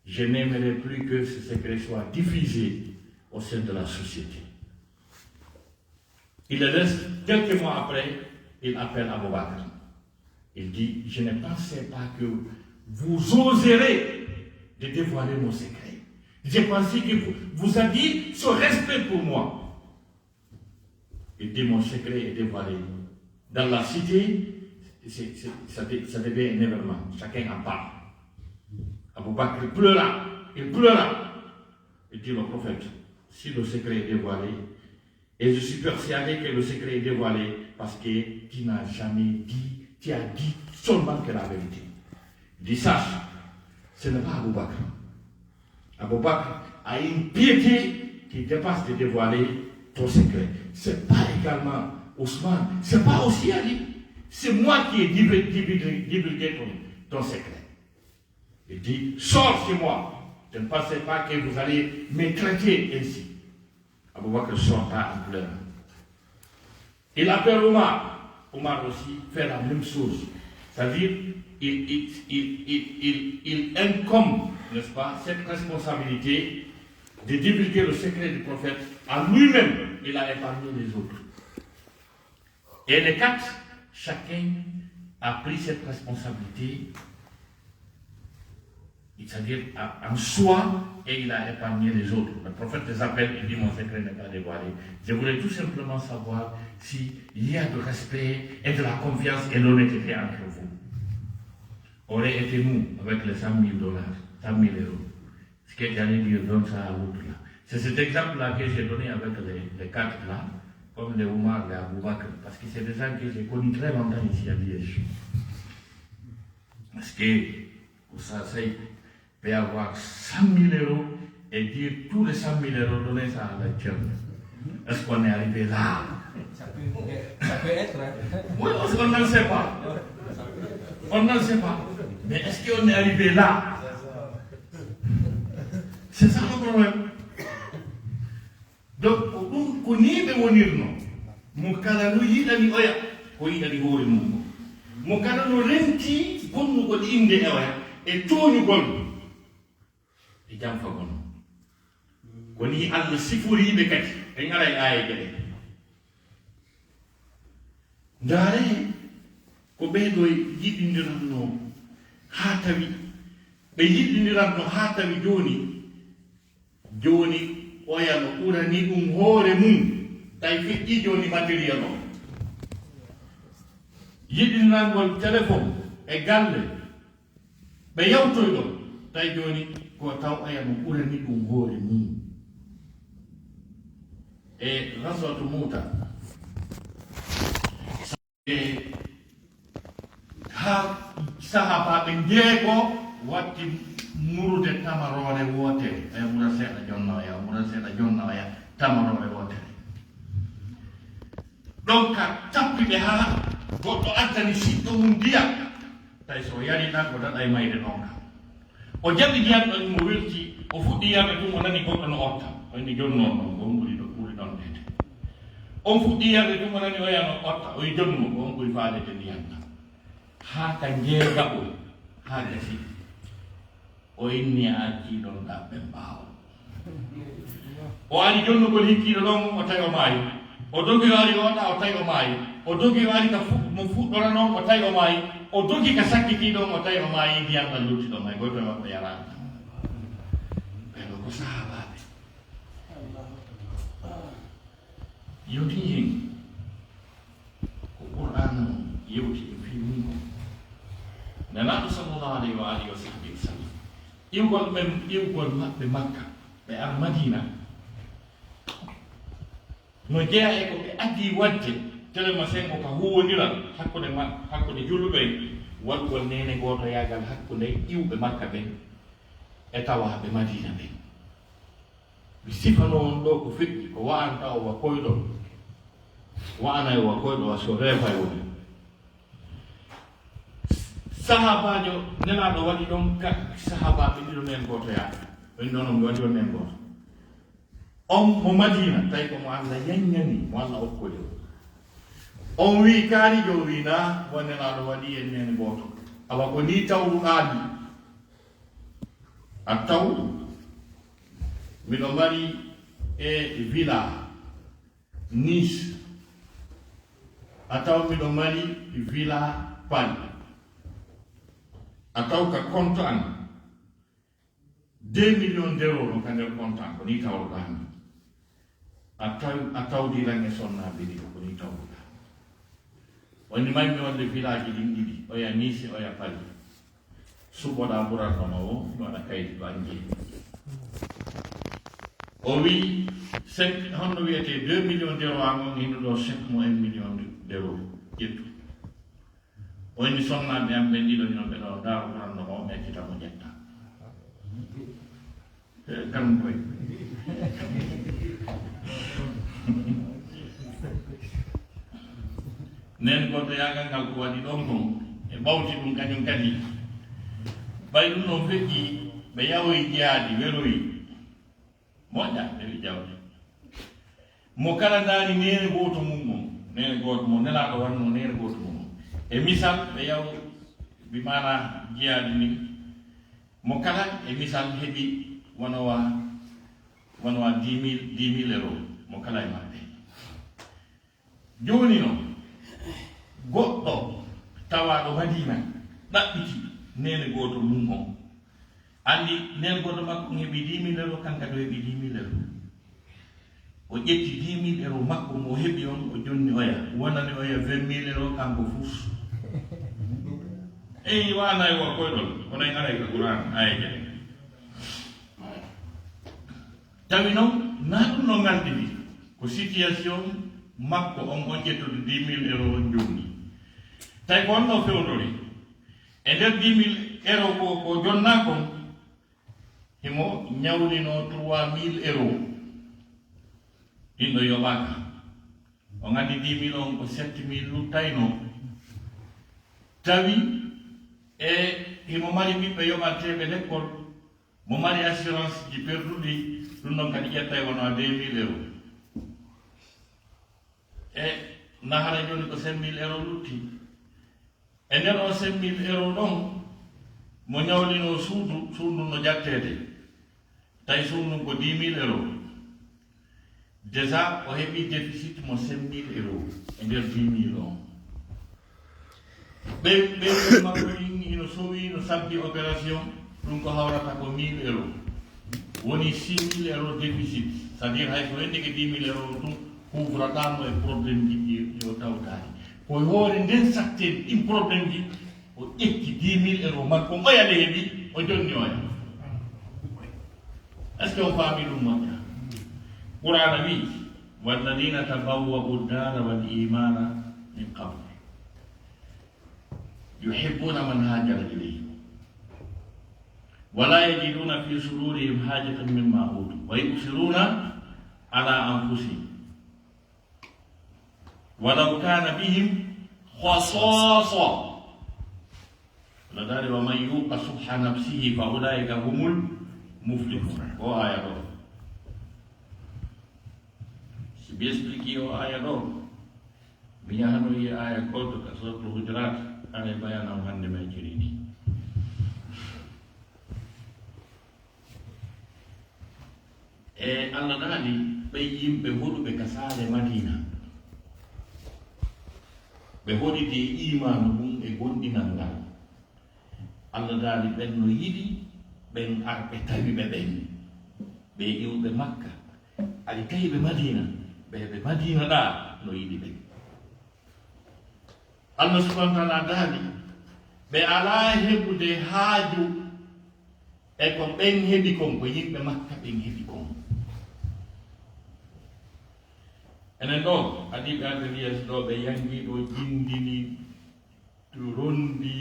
Je n'aimerais plus que ce secret soit diffusé au sein de la société. Il le laisse, quelques mois après, il appelle Abou Bakr. Il dit, je ne pensais pas que vous oserez de dévoiler mon secret. J'ai pensé que vous aviez ce respect pour moi. Il dit, mon secret est dévoilé. Dans la cité, ça devient un événement. Chacun en parle. Abou Bakr pleura. Il pleura. Il dit, le prophète, si le secret est dévoilé, et je suis persuadé que le secret est dévoilé parce que tu n'as jamais dit, tu as dit seulement que la vérité. Il dit, sache, ce n'est pas Abou Bakr. Abou Bakr a une piété qui dépasse de dévoiler ton secret. Ce n'est pas également Ousmane, ce n'est pas aussi Ali. C'est moi qui ai divulgué ton secret. Il dit, sors chez moi. Je ne pensais pas que vous allez me traiter ainsi. Abou Bakr sorta en pleurant. Il appelle Omar. Omar aussi fait la même chose. C'est-à-dire, il incombe, n'est-ce pas, cette responsabilité de divulguer le secret du prophète à lui-même. Il a épargné les autres. Et les quatre, chacun a pris cette responsabilité, c'est-à-dire en soi, et il a épargné les autres. Le prophète les appelle et dit, mon secret n'est pas dévoilé. Je voulais tout simplement savoir s'il y a de respect et de la confiance et l'honnêteté entre vous. Aurait été nous avec les $100 000, 100 000 euros. Ce que j'allais dire, donne ça à l'autre là. C'est cet exemple-là que j'ai donné avec les quatre là, comme les Oumar, les Abou Bakr, parce que c'est des gens que j'ai connus très longtemps ici à Liège. Parce que, ça peut avoir 100 000 euros et dire tous les 100 000 euros, donner ça à la tchèque. Est-ce qu'on est arrivé là? Ça peut être. Hein? Oui, on n'en sait pas. On n'en sait pas. Mais est-ce qu'on est arrivé là? C'est ça le problème. Donc, on y est venir, non? Mon canal, il a dit, oya, il a dit, oh, mon canal, renti, bon, nous, il y a et tout, nous, bon. Et j'en fais bon. Quand il y a le sifuri, mais qu'est-ce qu'il y a? Ndare ko ɓeeɗo yiɗindiranno haa tawi ɓe yiɗindiranno haa tawi joni oya no ɓurani ɗum hoore mum tawi feƴƴi joni matériel o yiɗindirangol téléphone e galle ɓe yawtoyɗo tawi joni ko taw oya no ɓurani ɗum hoore mum e rasoto muuta ha sahabaɓe jeego watti murude tamarore wootere e mura seeɗa jonnoya tamarore wootere ɗon ka tappiɓe ha goɗɗo addani siɗɗo mum ndiyam tawi so yarina ko daɗa e mayde ɗon ka o jaɓi ndiyam ɗon mo welti o fuɗɗi yarde ɗum o nani goɗɗo no otta oyni jonnon ɗon ko ɓuri ɗon ɗede on fuɗɗi yarde ɗum o nani oyano otta oye jonnumo ko on ɓuri faalede ndiyam ɗam haa ka jeega o haa gasi o inni a arkiiɗon ɗaɓɓe mbaawo o ari jonnugol hikkiiɗo ɗon o tawi o maayi o dogi o ari oɗa o tawi o maayi o dogi o ari ka mo fuɗɗora noon o tawi o maayi o dogi ka sakkitiiɗon o tawi o maayi ndiyam ɗam lutti ɗon hay goto e maɓɓe yaraani ɓeɗo ko sahabaɓe yewti hen ko qur'an yewti e fiwni ko nanaɗo sallllahu alayhi wa alihi wa sahbihi wa sallam iwgol maɓɓe makka ɓe ar madina no jeeya e ko ɓe addi wadde télémacin o ka huwodiral hakkude julluɓe waɗgol nene goto yagal hakkude iwɓe makka ɓen e tawaɓe madina ɓen mi sifano on ɗo ko feƴƴi ko wa'anta o wa koyɗo wa'ana o wa koyɗo wa so reefa e woni sahabajo nelaɗo waɗi ɗon ka sahabaɓe ɗiɗo nen goto yaade ɓen ɗon omo waɗi on nen goto on mo madina tawi komo allah yanñani mo allah okkoyo on wi kaarijo wi na wo nelaɗo waɗi en nen goto awa ko ni tawruɗaadi a taw miɗo mari e villa Nice a taw miɗo mari villa Paris a taw ka compte an 2 millions d'euros ɗon ka nder compte an ko ni tawruɗaami a tawdiran e sonnaɓe ɗiɗo ko ni tawruɗa woni maymi wonde village ɗin ɗiɗi oya Nice oya Paris suɓoɗa ɓuratnono o mi waɗa kayit ɗo anjee o wi 5 honno wiyete 2 millions d'euros angon hino ɗo 5 mo 1 million d'euros ƴettu o woni sonnaɓe am ɓen ɗiɗo hino ɓe ɗo daro ɓuratnomo o mi accita mo ƴetta kan koye nen goto yagal ngal ko waɗi ɗon kon e ɓawti ɗum kañum kadi ɓay ɗum ɗon feƴƴi ɓe yawoyi jeyaadi weloyi moƴƴa ɓe wi jawdi mo kala daari nene goto mum on nene goto mo nelaɗo wanno nene goto mum on e misal ɓe yaw ɓe mana jeyaadi ni mo kala e misal heɓi wonowa 10 000 euros mo kala e maɓɓe joni noon goɗɗo tawaɗo madina ɗaɓɓiti nene goto mum on andi nene goto makko heɓi 10 000 euros kanka ɗo heɓi 10 000 euros o ƴetti 10 000 euros makko mo heɓi on o jonni oya wonani oya 20 000 euros kanko fus eyi wanayi wo koyɗol kono en aray ka Qur'an aya jare tawi noon na ɗum no ngardini ko situation makko on ƴettude 10 000 euros on jonni tawi ko onno fewdori e nder 10 000 euros ko jonna kon himo ñawlino 3 000 euros ɗinɗo yoɓaka o gandi 10 000 on ko 7 000 luttayno tawi e himo mari ɓiɓɓe yoɓanteɓe l'école mo mari assurance ji perduɗi ɗum ɗon kadi ƴetta wono 2 000 euros e nahara joni ko 5 000 euros lutti e nder o 5 000 euros ɗon mo ñawlino suudu no jattede tawi suudu ko 10 000 euros déjà o heɓi déficit mo 5 000 euros e nder 10 000 on ɓe makko ino sowi no sabbi opération ɗum ko hawrata ko 1000 euros woni 6 000 euros déficit c'est à dire hay so wendike 10 000 euros ɗum couvratamo e probléme ji yo tawtani ko hoore nden satten ɗin probléme ji o ƴetti 10 000 euros makko oyade heeɓi o jonni oya est ce que on faami ɗum moƴƴa qur'ana wi walladina tabawwa'u ddara wal imana min qabl yuhibbuna man hajara ilayhim wala yajiduna fi sudurihim hajatan mimma utu wa yusiruna ala anfusihim walau kana bihim khasasa ladari wa man yuqa subha nafsihi fa ulaika humul muflihun o aya ɗo si bi expliqué o aya ɗo mi yahanoyi aya goto ka suratul hujurat ana bayanam hande may jiri ni e Allah dani ɓe yimɓe hoɗuɓe ka saare Madina ɓe hoɗiti imanu mum e gonɗinal ngal Allah dani ɓen no yiɗi ɓen arɓe tawiɓe ɓen ɓe iwɓe Makka aɗi tawiɓe Madina ɓe Madina ɗa no yiɗi ɓen Allah subhanahu wa ta'ala dani ɓe ala heɓude haaju e ko ɓen heɓi kon ko yimɓe Makka ɓen heɓi kon enen ɗo adiɓe adriyes ɗo ɓe yangi ɗo jindini rondi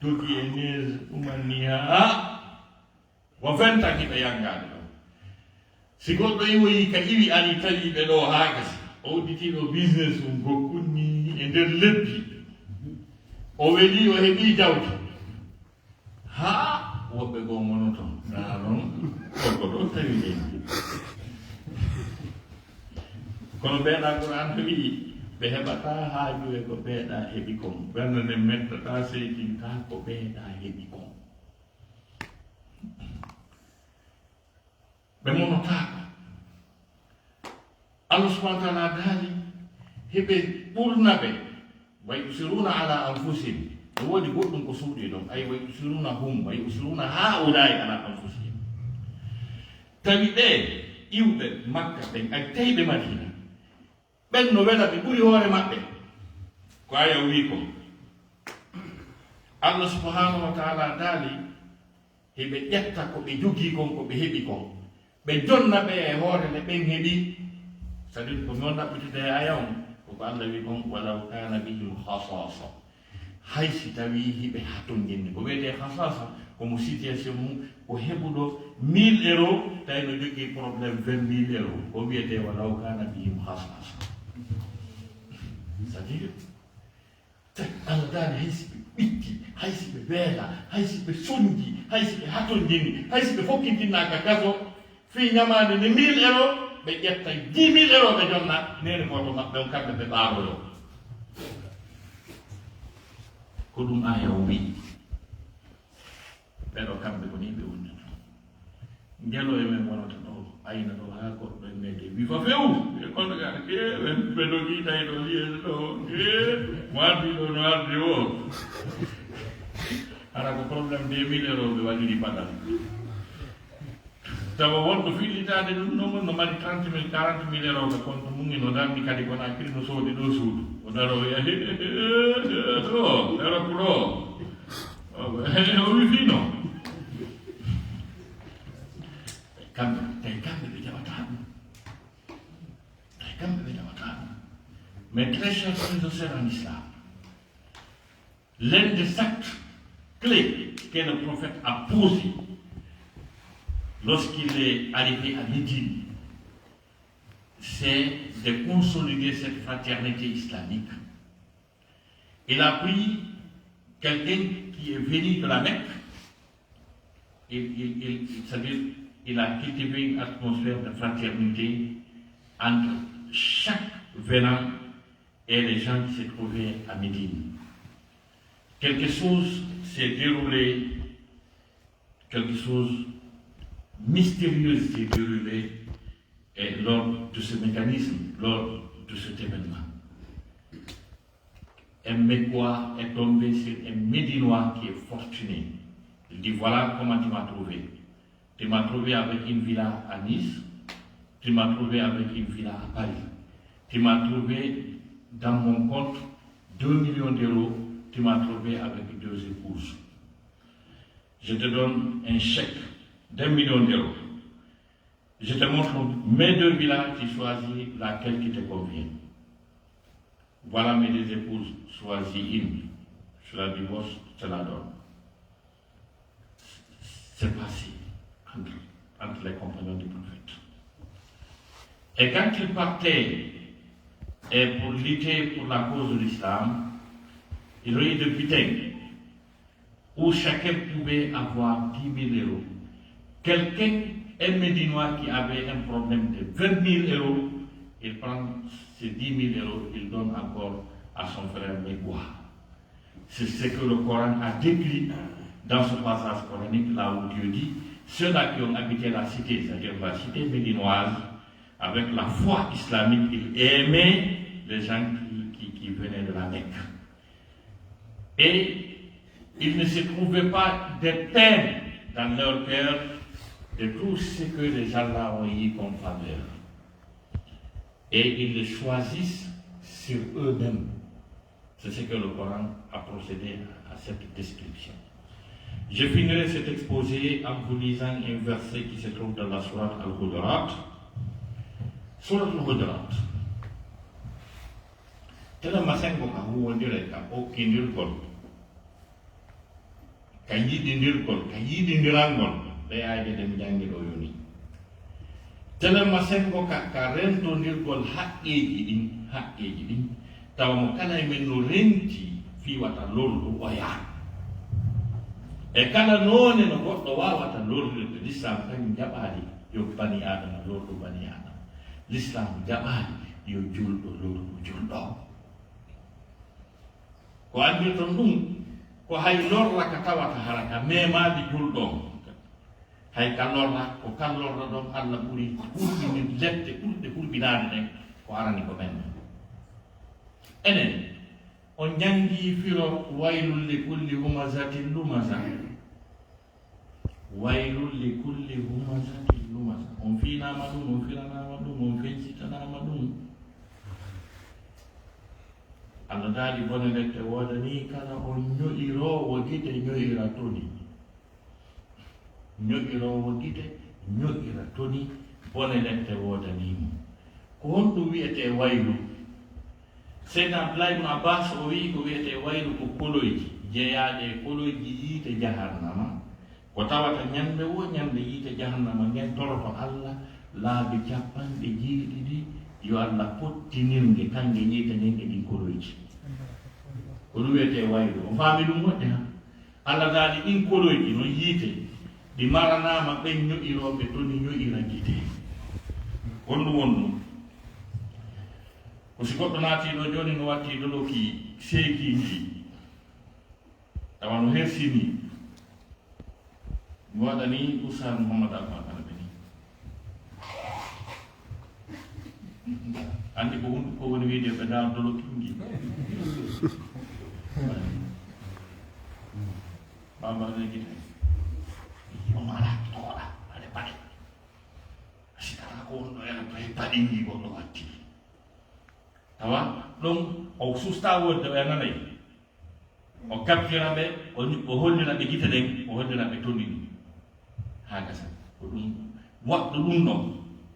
dogi e neige ɗumanni ha wo 20 ɓe yangade ɗo si goɗɗo iwoyi ka iwi ani tawi ɓe ɗo haa gasi o udditiɗo business mum go kunni e nder lebbi o weeli o heɓi jawdi haa woɓɓe goo mono toon gaa noon gorko ɗo tawi leydi kono ɓeeɗa Qur'an to wii ɓe heɓata haaju e ko ɓeeɗa heɓi kon ɓernde mettata seytinta ko ɓeeɗa heɓi kon ɓe monotako Allah subhanahu wa taala daali heɓe ɓurna ɓe wa yusiruna ala anfusihim e woodi goɗɗum ko suuɗi ɗon ay wa yusiruna hum wa yusiruna haulai ala anfusihim tawi ɓe iwɓe Makka ɓen ay tawiɓe Madina ɓen no wela ɓe ɓuri hoore maɓɓe ko aya wi ko Allah subhanahu wa taala daali heɓe ƴetta ko ɓe jogii kon ko ɓe heɓi kon ɓe jonna ɓe e hoore nde ɓen heɓi c'est à dire ko noon ɗaɓɓitude e aya on koko Allah wi kon walaw kana bihim hasasa hay si tawi hiɓe hatonginni ko wiyete hasasa komo situation mum ko heɓuɗo 1000 euros tawi no jogii probléme 20 000 euros ko wiyete walaw kana bihim hasasa c'est à dire Allah daani hay si ɓe ɓitti hay si ɓe weela hay si ɓe soñji hay si ɓe hatonginni hay si ɓe fokkitinnaaka gaso fii ñamaande ne 1000 euros ɓe ƴetta 10 000 euros ɓe jonna nene koto maɓɓe on kamɓe ɓe ɓaaroyo ko ɗum aya o wii ɓeɗo kamɓe ko ni ɓe wonnata ngelo e men wonata ɗo ayna ɗo haa goɗɗo en mede wi fa few e kono gaɗa ɓe dogii tawi ɗo liyeede ɗo mo ardi ɗo no ardi o hara ko probléme 2000 euros ɓe waɗiri paɗal tawa wonko fillitade ɗum noon no mari 30 000 40 000 euros ka compte mum no dammi kadi kona kiri no soodi ɗo suudu o daro wiya o aéroport o wi fino kamɓe tawi kamɓe ɓe jaɓata ɗum tawi kamɓe ɓe jaɓata ɗum mais très chers frères et sœurs en islam l'un des actes clés que le prophète a posé lorsqu'il est arrivé à Médine, c'est de consolider cette fraternité islamique. Il a pris quelqu'un qui est venu de la Mecque, c'est-à-dire il a cultivé une atmosphère de fraternité entre chaque venant et les gens qui se trouvaient à Médine. Quelque chose s'est déroulé, quelque chose mystérieuse s'est déroulée lors de ce mécanisme, lors de cet événement. Un Mécois est tombé sur un Médinois qui est fortuné. Il dit voilà comment tu m'as trouvé. Tu m'as trouvé avec une villa à Nice, tu m'as trouvé avec une villa à Paris. Tu m'as trouvé dans mon compte 2 millions d'euros, tu m'as trouvé avec 2 épouses. Je te donne un chèque d'1 million d'euros. Je te montre mes 2 villas, tu choisis laquelle qui te convient. Voilà mes 2 épouses, choisis une. Je la divorce, je te la donne. C'est passé entre les compagnons du prophète. Et quand il partait pour lutter pour la cause de l'islam, il y a eu des butins où chacun pouvait avoir 10 000 euros. Quelqu'un, un Médinois qui avait un problème de 20 000 euros, il prend ces 10 000 euros, il donne encore à son frère Mégois. C'est ce que le Coran a décrit dans ce passage coranique, là où Dieu dit, ceux-là qui ont habité la cité, c'est-à-dire la cité médinoise, avec la foi islamique, ils aimaient les gens qui venaient de la Mecque. Et il ne se trouvait pas de peine dans leur cœur de tout ce que les gens là ont eu comme faveur. Et ils les choisissent sur eux-mêmes. C'est ce que le Coran a procédé à cette description. Je finirai cet exposé en vous lisant un verset qui se trouve dans la sourate Al-Hujurat. Sourate Al-Hujurat. Tela masengo ka huwondire ka okkindirgol ka yiɗindirgol ka yiɗindirangol ɓe ayde nde mi jangi ɗo yoni telemma sengo ka rentondirgol haqqeji ɗin tawa mo kala e men no renti fiwata lordu o yaa e kala noone no goɗɗo wawata lordirde l'islam kañum jaɓaali yo bani adama lordu bani adama l'islam jaɓaali yo julɗo lordu julɗo ko andirton ɗum ko hay lorra ka tawata haraka memaade julɗo hay ka lorra ko kan lorra ɗon allah ɓuri hurɓini ledde ɓurɗe hurɓinaade ɗen ko arani ko men enen on jangi firo waylul li kulli humazatin lumaza waylul li kulli humazatin lumaza on finama ɗum on firanama ɗum on fencitanama ɗum allah daali bone lette wodani kala on ñoƴirowo gite ñoƴira toni ñoƴirowo gite ñoƴira toni bone lette wodanimo ko honɗum wiyete waylu seydna abdoulahi ibnu abbas o wi ko wiyete waylu ko koloyji jeeyaɗe e koloyji yiite jahannama ko tawata ñande wo ñande yiite jahannama nden toroto allah laabi capanɗe jeeɗiɗi yo allah pottinirnge kange yiite nden e ɗin koloyji ko ɗum wiyete waylu o faami ɗum moƴƴa allah daali ɗin koloyji no yiite ɗi maranama ɓen ñoƴiroɓe toni ñoƴira gite honɗum won ɗum ko si goɗɗo naatiɗo joni no watti doloki seekiji tawa no hersini mi waɗani usan mouhamadou almakana ɓe ni andi ko hunde ko woni wiide ɓe ndaw dolokingi bambarne gite on ala toɗa aɗa paɗe sikata ko wonɗo ene paɗingi goɗɗo watti tawa ɗum o susta wonde ɓe nanayi o kappira ɓe o hollira ɓe gite ɗen o hollira ɓe tondini ha gasa ko ɗum waɗɗo ɗum ɗon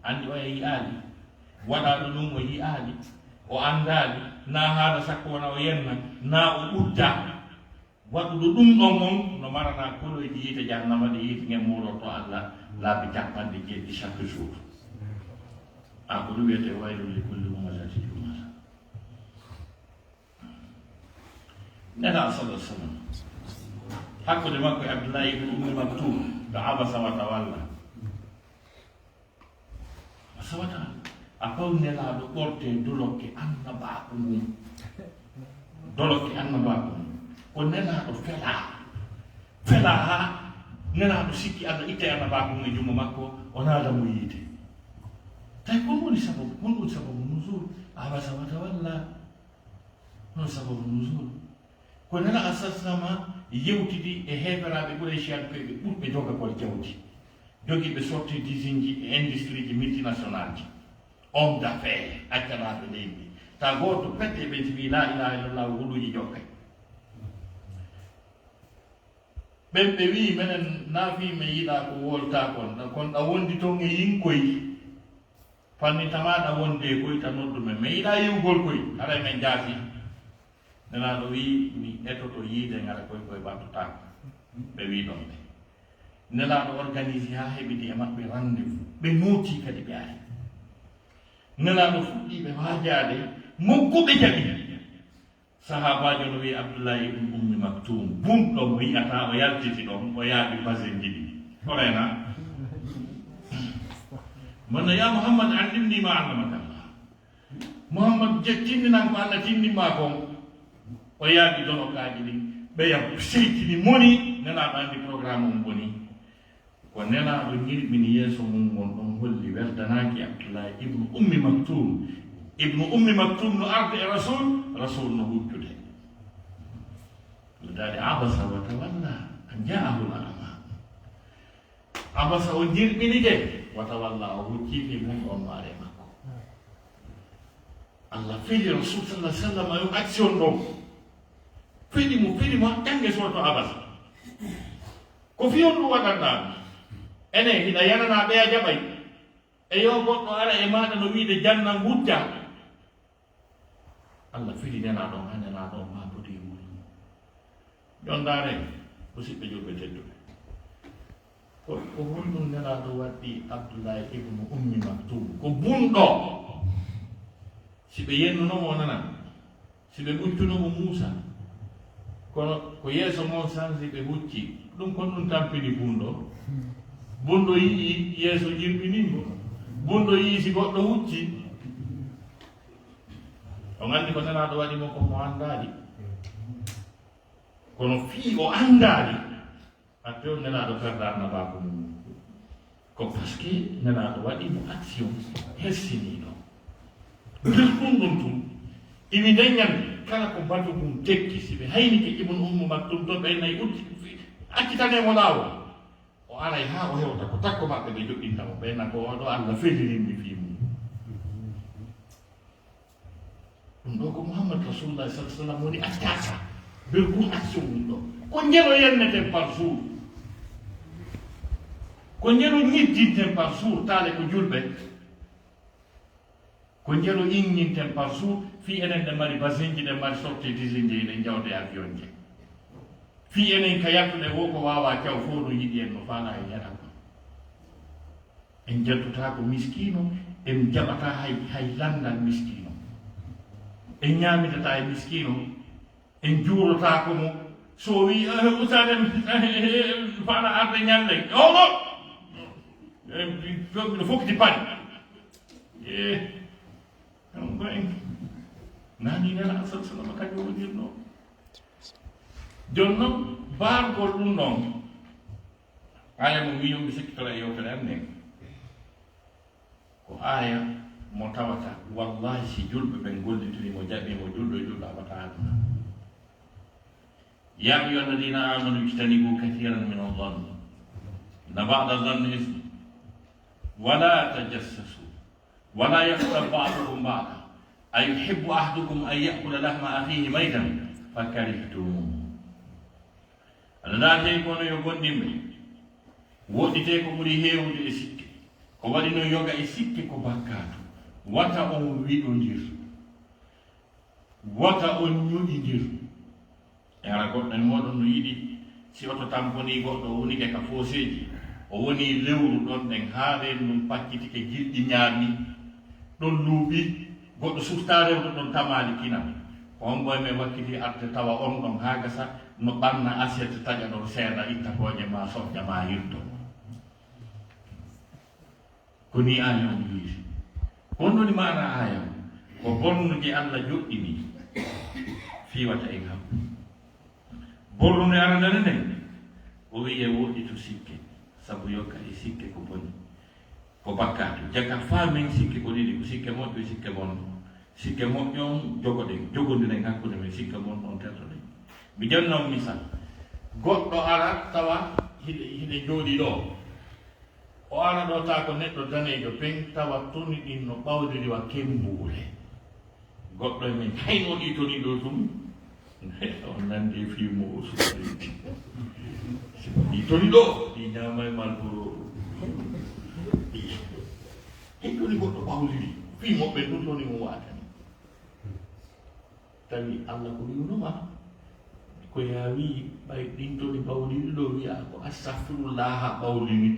andi o yiyaali waɗaɗo ɗum o yiyaali o andaali na haala sakko wona o yenna na o ɓudda waɗuɗo ɗum ɗon mon no marana koloyji yiite jahannama ɗe yiite ngen muɗoto allah laabi capanɗe jeeɗɗi chaque jour a ko ɗum wiyete waylul li kulli humazatin lumaza nena sallah sallam hakkude makko e abdoullahi ibne ummi maktoum ɗo abasa wa tawalla sawata a pawnelaɗo ɓorte dolokke annabaako mum dolokke annabaako mum ko nenaɗo fela ha nenaɗo sikki allah itte annabaako mum e jumo makko o naada mo yiite tawi kon woni sababu kon ɗum sababu nusul abasa wa tawalla non sababu nusul ko nena asasama yewtidi e heɓeraɓe ɓuuraychiyankoe ɓe ɓurɓe jogakol jawdi jogiiɓe sorti d'usine ji e industrie ji multinational ji homme d'affaires accanaɓe leydi ta goto pette ɓe tiwi la ilaha illallah huluji jokkay ɓen ɓe wi minen naafime yiɗa ko wolta kon ɗa wondi toon e yinkoy fannitamaɗa wonde koy ta noddumen mais yiɗa yiwgol koy haray men jaasi nenaɗo wi mi etoto yiide ngara koye koye battotako ɓe wi ɗon ɓe nelaɗo organise ha heɓidi e maɓɓe rendez-vous ɓe nooti kadi ɓe ari nelaɗo fuɗɗiɓe waajade mokkuɓe jaɓi sahabajo no wi abdoullahi ibne ummi maktoum bumɗo mo yiyata o yaltiti ɗon o yaaɓi basen jiɗi orena manno ya mouhammad andimnima annamakallah mouhammad tinninan ko allah tinnima kon o yaaɓi donokaji ɗin ɓeyam seytini moni nenaɗo andi programme mum woni ko nenaɗo ñirɓini yeeso mum won ɗon holli weldanaki abdoullahi ibnu ummi maktoum no arde e rasul no hujjude dali abasa wa tawalla an jaahu l ama abasa o jirɓini de wa tawalla o hujjiɓe mum on maare makko allah feeli rasul sallah sallam ayo action ɗo feeli mo ƴange soto abasa ko fiyon ɗum waɗanɗa ene hiɗa yanana ɓeya jaɓay e yo goɗɗo ara e maɗa no wiide janna gudda allah fili nenaɗon ha nenaɗon ma poti wuri jondare musidɓe julɓe tedduɓe ko ko honɗum nelaɗo waɗɗi Abdoulaye ibnu Ummi Maktum ko bunɗo si ɓe yennunomo nana si ɓe ɓuccunomo Moussa kono ko yeeso mon sansi ɓe hucci ɗum kon ɗum tampini bunɗo yii yeeso jirɓiningo bunɗo yii si goɗɗo hucci o gandi ko nelaɗo waɗimo ko mo anndali kono fii o anndali atte o nelaɗo perdarna bako mum ko par ce que nelaɗo waɗimo action hersiniɗo nder ɗum ɗum tum imi daññande kala ko batu mum tekki si ɓe haynike Ibnu Ummu Maktum ɗon ɓe nayi accitanemo laawol o aray ha o hewta ko takko maɓɓe ɓe joɗɗintamo ɓenna ko oɗo Allah felirinmi fi mum ɗum ɗo ko Muhammad Rasulullah sallallahu alaihi wasallam woni attaka nder ɗum action mum ɗo ko njero yenneten par jour ko njero ñiddinten par jour taale ko julɓe ko njero inñinten par jour fi enen ɗe mari basin ji ɗe mari sorti disinde ɗe jawde avion je fi enen ka yaltuɗe wo ko wawa caw fof no yiɗi en no faala e ñaɗa ko en jettuta ko miskino en jaɓata hay landal miskino en ñamitata e miskino en juurota ko mo so wi usaden faala arde ñande oɗo no fokkiti paɗi ko en nani nela asal salama kañum wonirno joni noon baargol ɗum ɗon aya mo wi yomɓe sikkitora e yewtere an nden ko aya mo tawata wallahi si julɓe ɓen gollitirimo jaɓimo julɗo e julɗo aɓata aduna ya ayuha alladina amanu ijtanibu kathiran min adh-dhann inna ba'da adh-dhanni ithm wala tajassasu wala yaghtab ba'dukum ba'dan ayuhibbu ahadukum an ya'kula lahma akhihi maytan fakarihtum aɗa naate kono yo gonɗinɓe woɗɗite ko ɓuri heewde e sikke ko waɗi no yoga e sikke ko bakkatu wata on wiɗodir wata on ñuɗidir e ara goɗɗo e moɗon no yiɗi si oto tamponi goɗɗo woni ke ka foseji o woni lewru ɗon ɗen haaren ɗum pakkitike gilɗi ñaami ɗon luuɓi goɗɗo sufta rewde ɗon tamali kinam on boy men wakkiti arde tawa on ɗon ha gasa no ɓanna assiette taƴa ɗon seeɗa itta koƴe ma soƴƴa ma yirto ko ni aya on wiiri honɗoni mana aya ko bonnuji Allah joɗɗini fiwata en ham bornude aranane nden o wiye woɗɗito sikke sabu yokka e sikke ko boni ko bakkatu jagga faamen sikke ko ɗiɗi ko sikke moƴƴo sikke bonɗo sikke moƴƴon jogodiren hakkude men sikke bonɗon tertoɗen mi jannon misal goɗɗo ara tawa hiɗe jooɗi ɗo o ara ɗo ta ko neɗɗo danejo pen tawa toni ɗin no ɓawdiri wa kembule goɗɗo e men hayno ɗi toni ɗo tum on nandi filme o suuɗi ɗi toni ɗo ɗi ñama e malboro ɗi toni goɗɗo ɓawdiri fi moɓɓe ɗum toni mo watani tawi Allah ko wiwnoma ko ya wi ɓay ɗin toni ɓawdiri ɗo wiya ko astahfirullah ha ɓawdini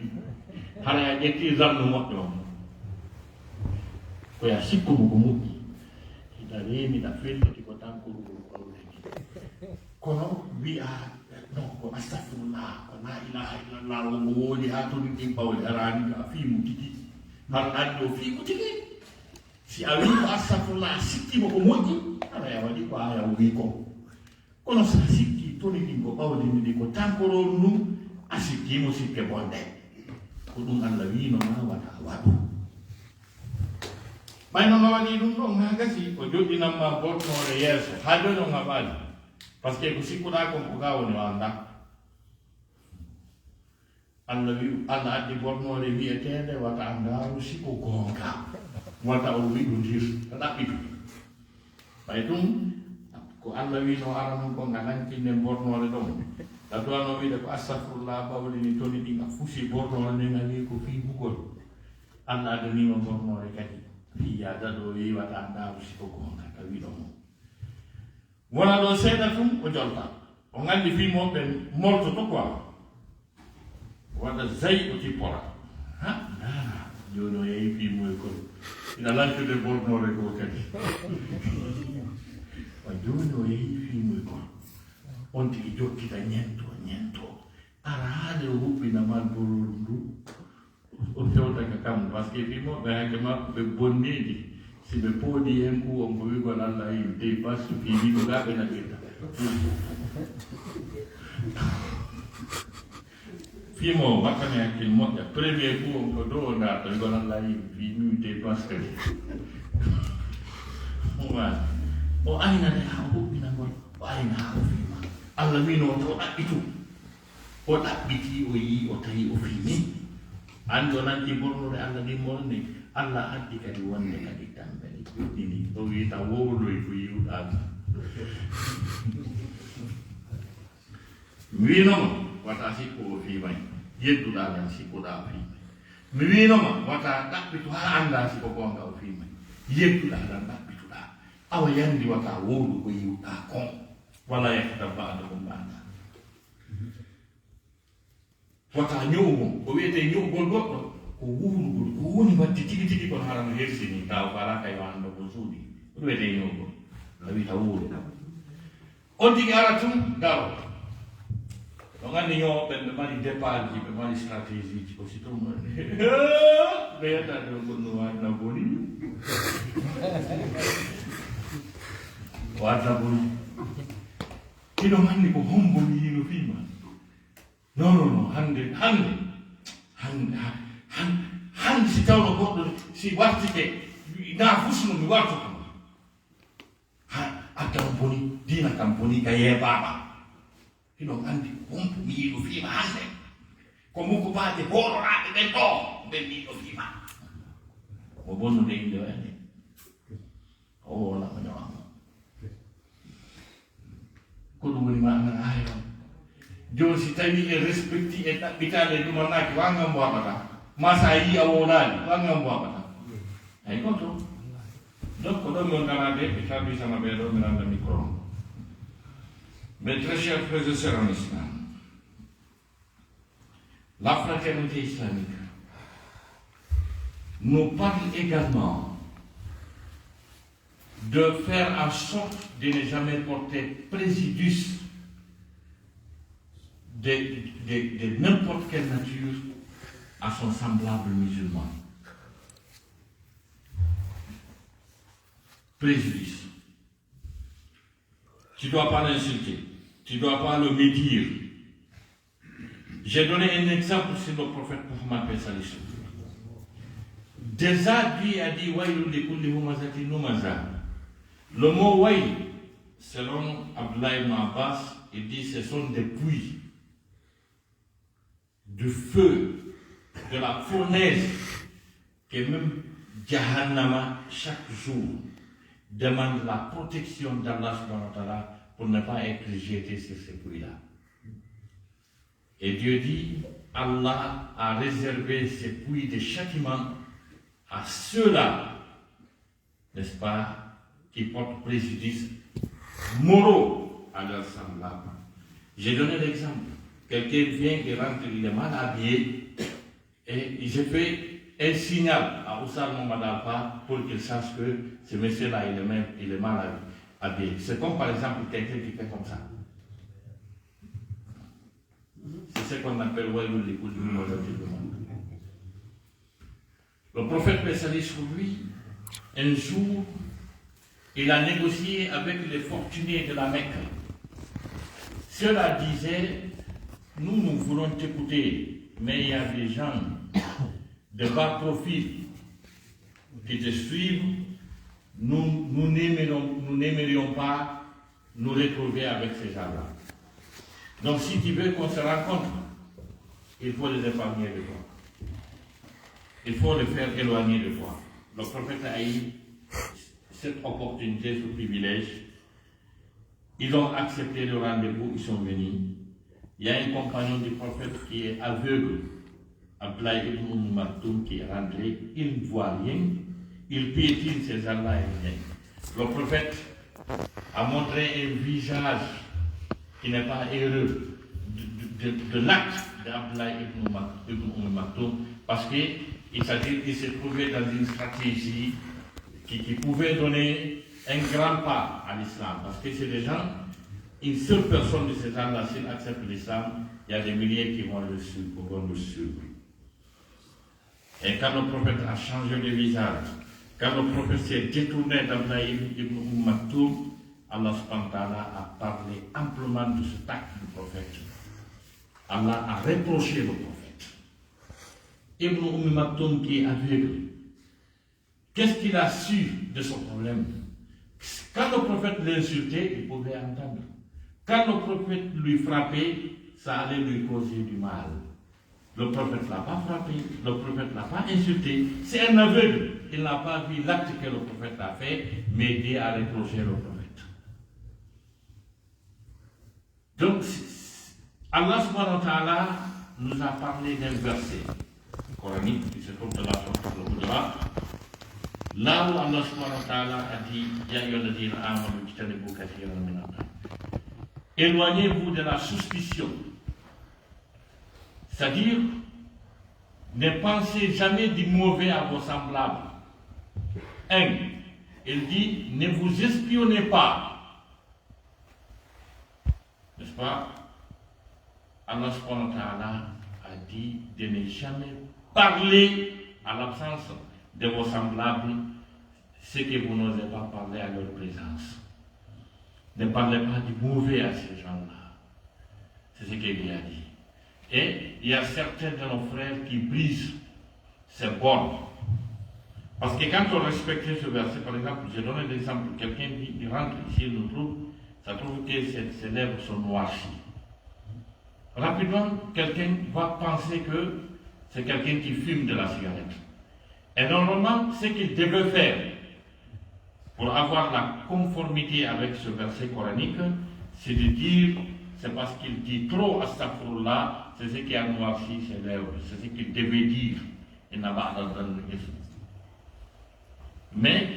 hara ya ƴetti zannu moƴƴo on ko ya sikkumo ko moƴƴi hiɗa reemiɗa felliti ko tan kurugol ɓawdini kono wiya non ko astahfirullah ko la ilaha illallah wongo woodi ha toni ɗin ɓawli arani a fiimu tigi har andi o fiimu tigi si a wi ko astahfirullah a sikkimo ko moƴƴi hara ya waɗi ko aya o wi ko kono sa sikki toni ɗin ko ɓawdini ɗi ko tankoron ɗum a sikkimo sikke bonde ko ɗum Allah wino ma wata waɗu ɓayno no waɗi ɗum ɗon ha gasi o joɗɗinanma bornore yeeso ha joni on haɓali par ce que ko sikkuɗa kon ko ga woni o anda Allah addi bornore wiyetede wata andaru siko gonga wata o wiɗodir ɗaɓɓitu ɓay ɗum ko Allah wino ara noon ko ngalantinne bornore ɗon gadduwano wiide ko astahfirullah ɓawlini toni ɗin a fusi bornore nden a wi ko fi bugol Allah adanima bornore kadi fi yadaɗo wiwata andaru siko gonga ka wiɗomo wona ɗo seeɗa tum o jolta o gandi fi moɓɓe mortoto quoi waɗa zayi o tippora ha nana joni o yehi fimoye kon ina lantude bornore ko kadi wa joni o yehi fimoye kon on tigi jokkita ñento ara haade o huɓɓina malborol ndu o fewtaka kam par ce que fimoɓe hakke maɓɓe ɓe bonniɗi si ɓe pooɗi hen ku on ko wigol allah yim dey basse fiimiɗo ga ɓe naɓirta fimo wakkane hakkil moƴƴa premier coup on ko dow o darta wigol allah yim fiimi dey basse kadi o aynane ha o huɓɓinagol o ayna ha o fiima allah wino to ɗaɓɓitu o ɗaɓɓiti o yii o tawi o fiimi andi o nanti bornude allah ni molni allah addi kadi wonde kadi tambere ɗiɗi o wiyta wowloy ko yiwɗaga mi winoma wata sikko o fiimay yedduɗa gan sikkuɗa o fiimay mi winoma wata ɗaɓɓitu ha anda siko gonga o fiimay yedduɗa gan ɗaɓɓituɗa awa yandi wata wowlu ko yiwɗa kon wala yakkata baɗo ko mbaɗa wata ñowgol ko wiyete ñowgol goɗɗo ko wuurugol ko woni wadde tigi tigi kono harano hersini taw ko ala kay wanda ko suuɗi ko wiyete ñowgol la wiyta wuuru on tigi ara tum daro ɗo gandi ñowoɓe ɓe mari départ ji ɓe mari stratégie ji aussi tum ɓe yetta ɗo gonno wadna boni wadna boni ino gandi ko homboni hino fiima non hande si tawno goɗɗo si wartike na fusno mi wartu kam addam boni dina kam boni ka yeeɓaɓa hiɗon andi hompo mi yiɗo fiima hande ko muko baaje hororaɓe ɓen ɗo ɓen miɗo fiima o bonnude inde wende o wonamo ñawama ko ɗum woni ma nan ayon joni si tawi e respecti e ɗaɓɓitade ɗumannaki wangam waɓata ma sa yi a wonani wangam waɓata ay goto donc ko ɗon mi wontanade ɓe tabisama ɓeɗo mi randa micro mes très chers frères et sœurs en islam, la fraternité islamique nous parle également de faire en sorte de ne jamais porter préjudice de n'importe quelle nature à son semblable musulman. Préjudice. Tu ne dois pas l'insulter, tu ne dois pas le médire. J'ai donné un exemple sur le prophète Muhammad sallallahu. Déjà, lui a dit Waïlou li kulli humazatin lumaza. Le mot Waïl, selon Abdullah ibn Abbas, il dit ce sont des puits de feu, de la fournaise, que même Jahannama, chaque jour, demande la protection d'Allah subhanahu wa ta'ala pour ne pas être jeté sur ces puits-là. Et Dieu dit, Allah a réservé ces puits de châtiment à ceux-là, n'est-ce pas, qui portent préjudice moraux à leurs semblables. J'ai donné l'exemple. Quelqu'un vient, il rentre, il est mal habillé, et j'ai fait un signal à Oussar Momadalpa pour qu'il sache que ce monsieur-là, il est mal habillé. C'est comme par exemple quelqu'un qui fait comme ça. C'est ce qu'on appelle Waïlou li kulli humazatin lumaza. Le prophète Messalie sur lui, un jour, il a négocié avec les fortunés de la Mecque. Ceux-là disaient, nous voulons t'écouter, mais il y a des gens de bas profil qui te suivent, nous n'aimerions pas nous retrouver avec ces gens-là. Donc si tu veux qu'on se rencontre, il faut les épargner de toi. Il faut les faire éloigner de toi. Le prophète a eu cette opportunité, ce privilège. Ils ont accepté le rendez-vous, ils sont venus. Il y a un compagnon du prophète qui est aveugle, Abdullah ibn Maktoum, qui est rentré, il ne voit rien, il piétine ces gens-là et rien. Le prophète a montré un visage qui n'est pas heureux de l'acte d'Abdullah ibn Maktoum, parce qu'il s'est trouvé dans une stratégie qui pouvait donner un grand pas à l'islam, parce que c'est des gens, une seule personne de ces gens-là, s'ils acceptent l'islam, il y a des milliers qui vont le suivre. Et quand le prophète a changé de visage, quand le prophète s'est détourné d'Abdullah ibn Maktoum, Allah subhanahu wa ta'ala a parlé amplement de cet acte du prophète. Allah a reproché le prophète. Ibn Maktoum qui est aveugle, qu'est-ce qu'il a su de son problème? Quand le prophète l'insultait, il pouvait entendre. Quand le prophète lui frappait, ça allait lui causer du mal. Le prophète ne l'a pas frappé, le prophète ne l'a pas insulté. C'est un aveugle. Il n'a pas vu l'acte que le prophète a fait, mais Dieu a reproché le prophète. Donc, Allah subhanahu wa ta'ala nous a parlé d'un verset coranique qui se trouve dans la sourate Al-Hujurat, là où Allah subhanahu wa ta'ala a dit Ya ayyuhalladhina amanu ijtanibu kathiran minan nas. Éloignez-vous de la suspicion. C'est-à-dire, ne pensez jamais du mauvais à vos semblables. Il dit, ne vous espionnez pas. N'est-ce pas? Allah subhanahu wa ta'ala a dit de ne jamais parler à l'absence de vos semblables ce que vous n'osez pas parler à leur présence. Ne parlez pas du mauvais à ces gens-là. C'est ce qu'il a dit. Et il y a certains de nos frères qui brisent ces bornes. Parce que quand on respectait ce verset, par exemple, j'ai donné l'exemple, quelqu'un qui rentre ici, il nous trouve, ça trouve que ses lèvres sont noircies. Rapidement, quelqu'un va penser que c'est quelqu'un qui fume de la cigarette. Et normalement, ce qu'il devait faire pour avoir la conformité avec ce verset coranique, c'est de dire, c'est parce qu'il dit trop astaghfirullah, c'est ce qui a noirci ses lèvres, c'est ce qu'il devait dire. Il n'a pas entendu. Mais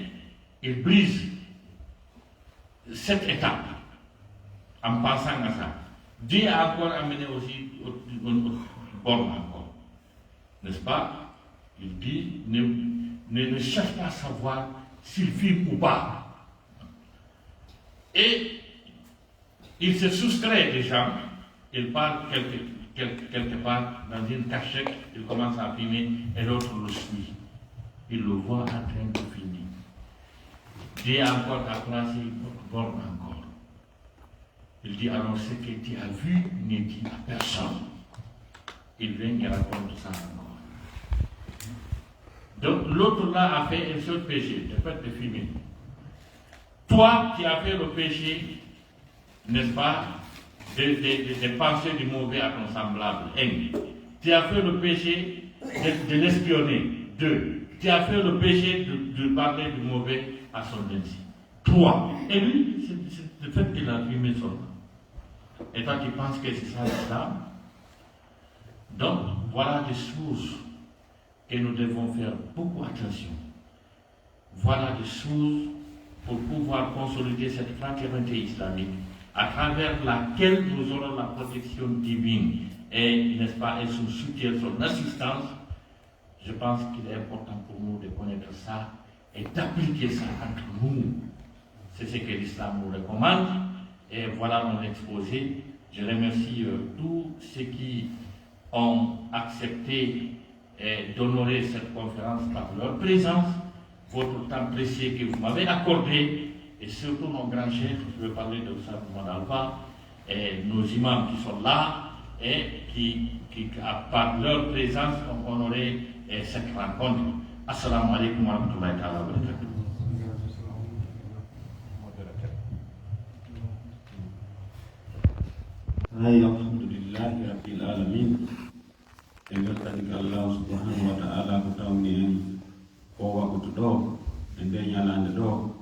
il brise cette étape en pensant à ça. Dieu a encore amené aussi une borne encore. N'est-ce pas? Il dit, ne cherche pas à savoir s'il fume ou pas. Et il se soustrait des gens, il part quelque part dans une cachette, il commence à fumer et l'autre le suit. Il le voit en train de fumer. Dieu a encore à placer une borne encore. Il dit alors ce que tu as vu n'est dit à personne. Il vient et raconte ça encore. Donc l'autre là a fait un seul péché, le fait de fumer. Toi qui as fait le péché, n'est-ce pas, de penser du mauvais à ton semblable. 1. Tu as fait le péché de l'espionner. 2. Tu as fait le péché de parler du mauvais à son ennemi. 3. Et lui, c'est le fait qu'il a fumé seulement. Et toi tu penses que c'est ça l'islam? Donc, voilà des choses que nous devons faire beaucoup attention. Voilà des choses pour pouvoir consolider cette fraternité islamique à travers laquelle nous aurons la protection divine et, n'est-ce pas, et son soutien, son assistance. Je pense qu'il est important pour nous de connaître ça et d'appliquer ça entre nous. C'est ce que l'islam nous recommande. Et voilà mon exposé. Je remercie tous ceux qui ont accepté d'honorer cette conférence par leur présence, votre temps précieux que vous m'avez accordé, et surtout nos grands chefs, je veux parler de Oussama Mohamed Alpha, et nos imams qui sont là, et qui par leur présence, ont honoré cette rencontre. Assalamu alaikum wa rahmatullahi wa barakatuh. Alhamdulillahi rabbil alamin. En weltanike Allah subhanahu wa ta'ala ko tawni en o wakkatu ɗo e nde ñalande ɗo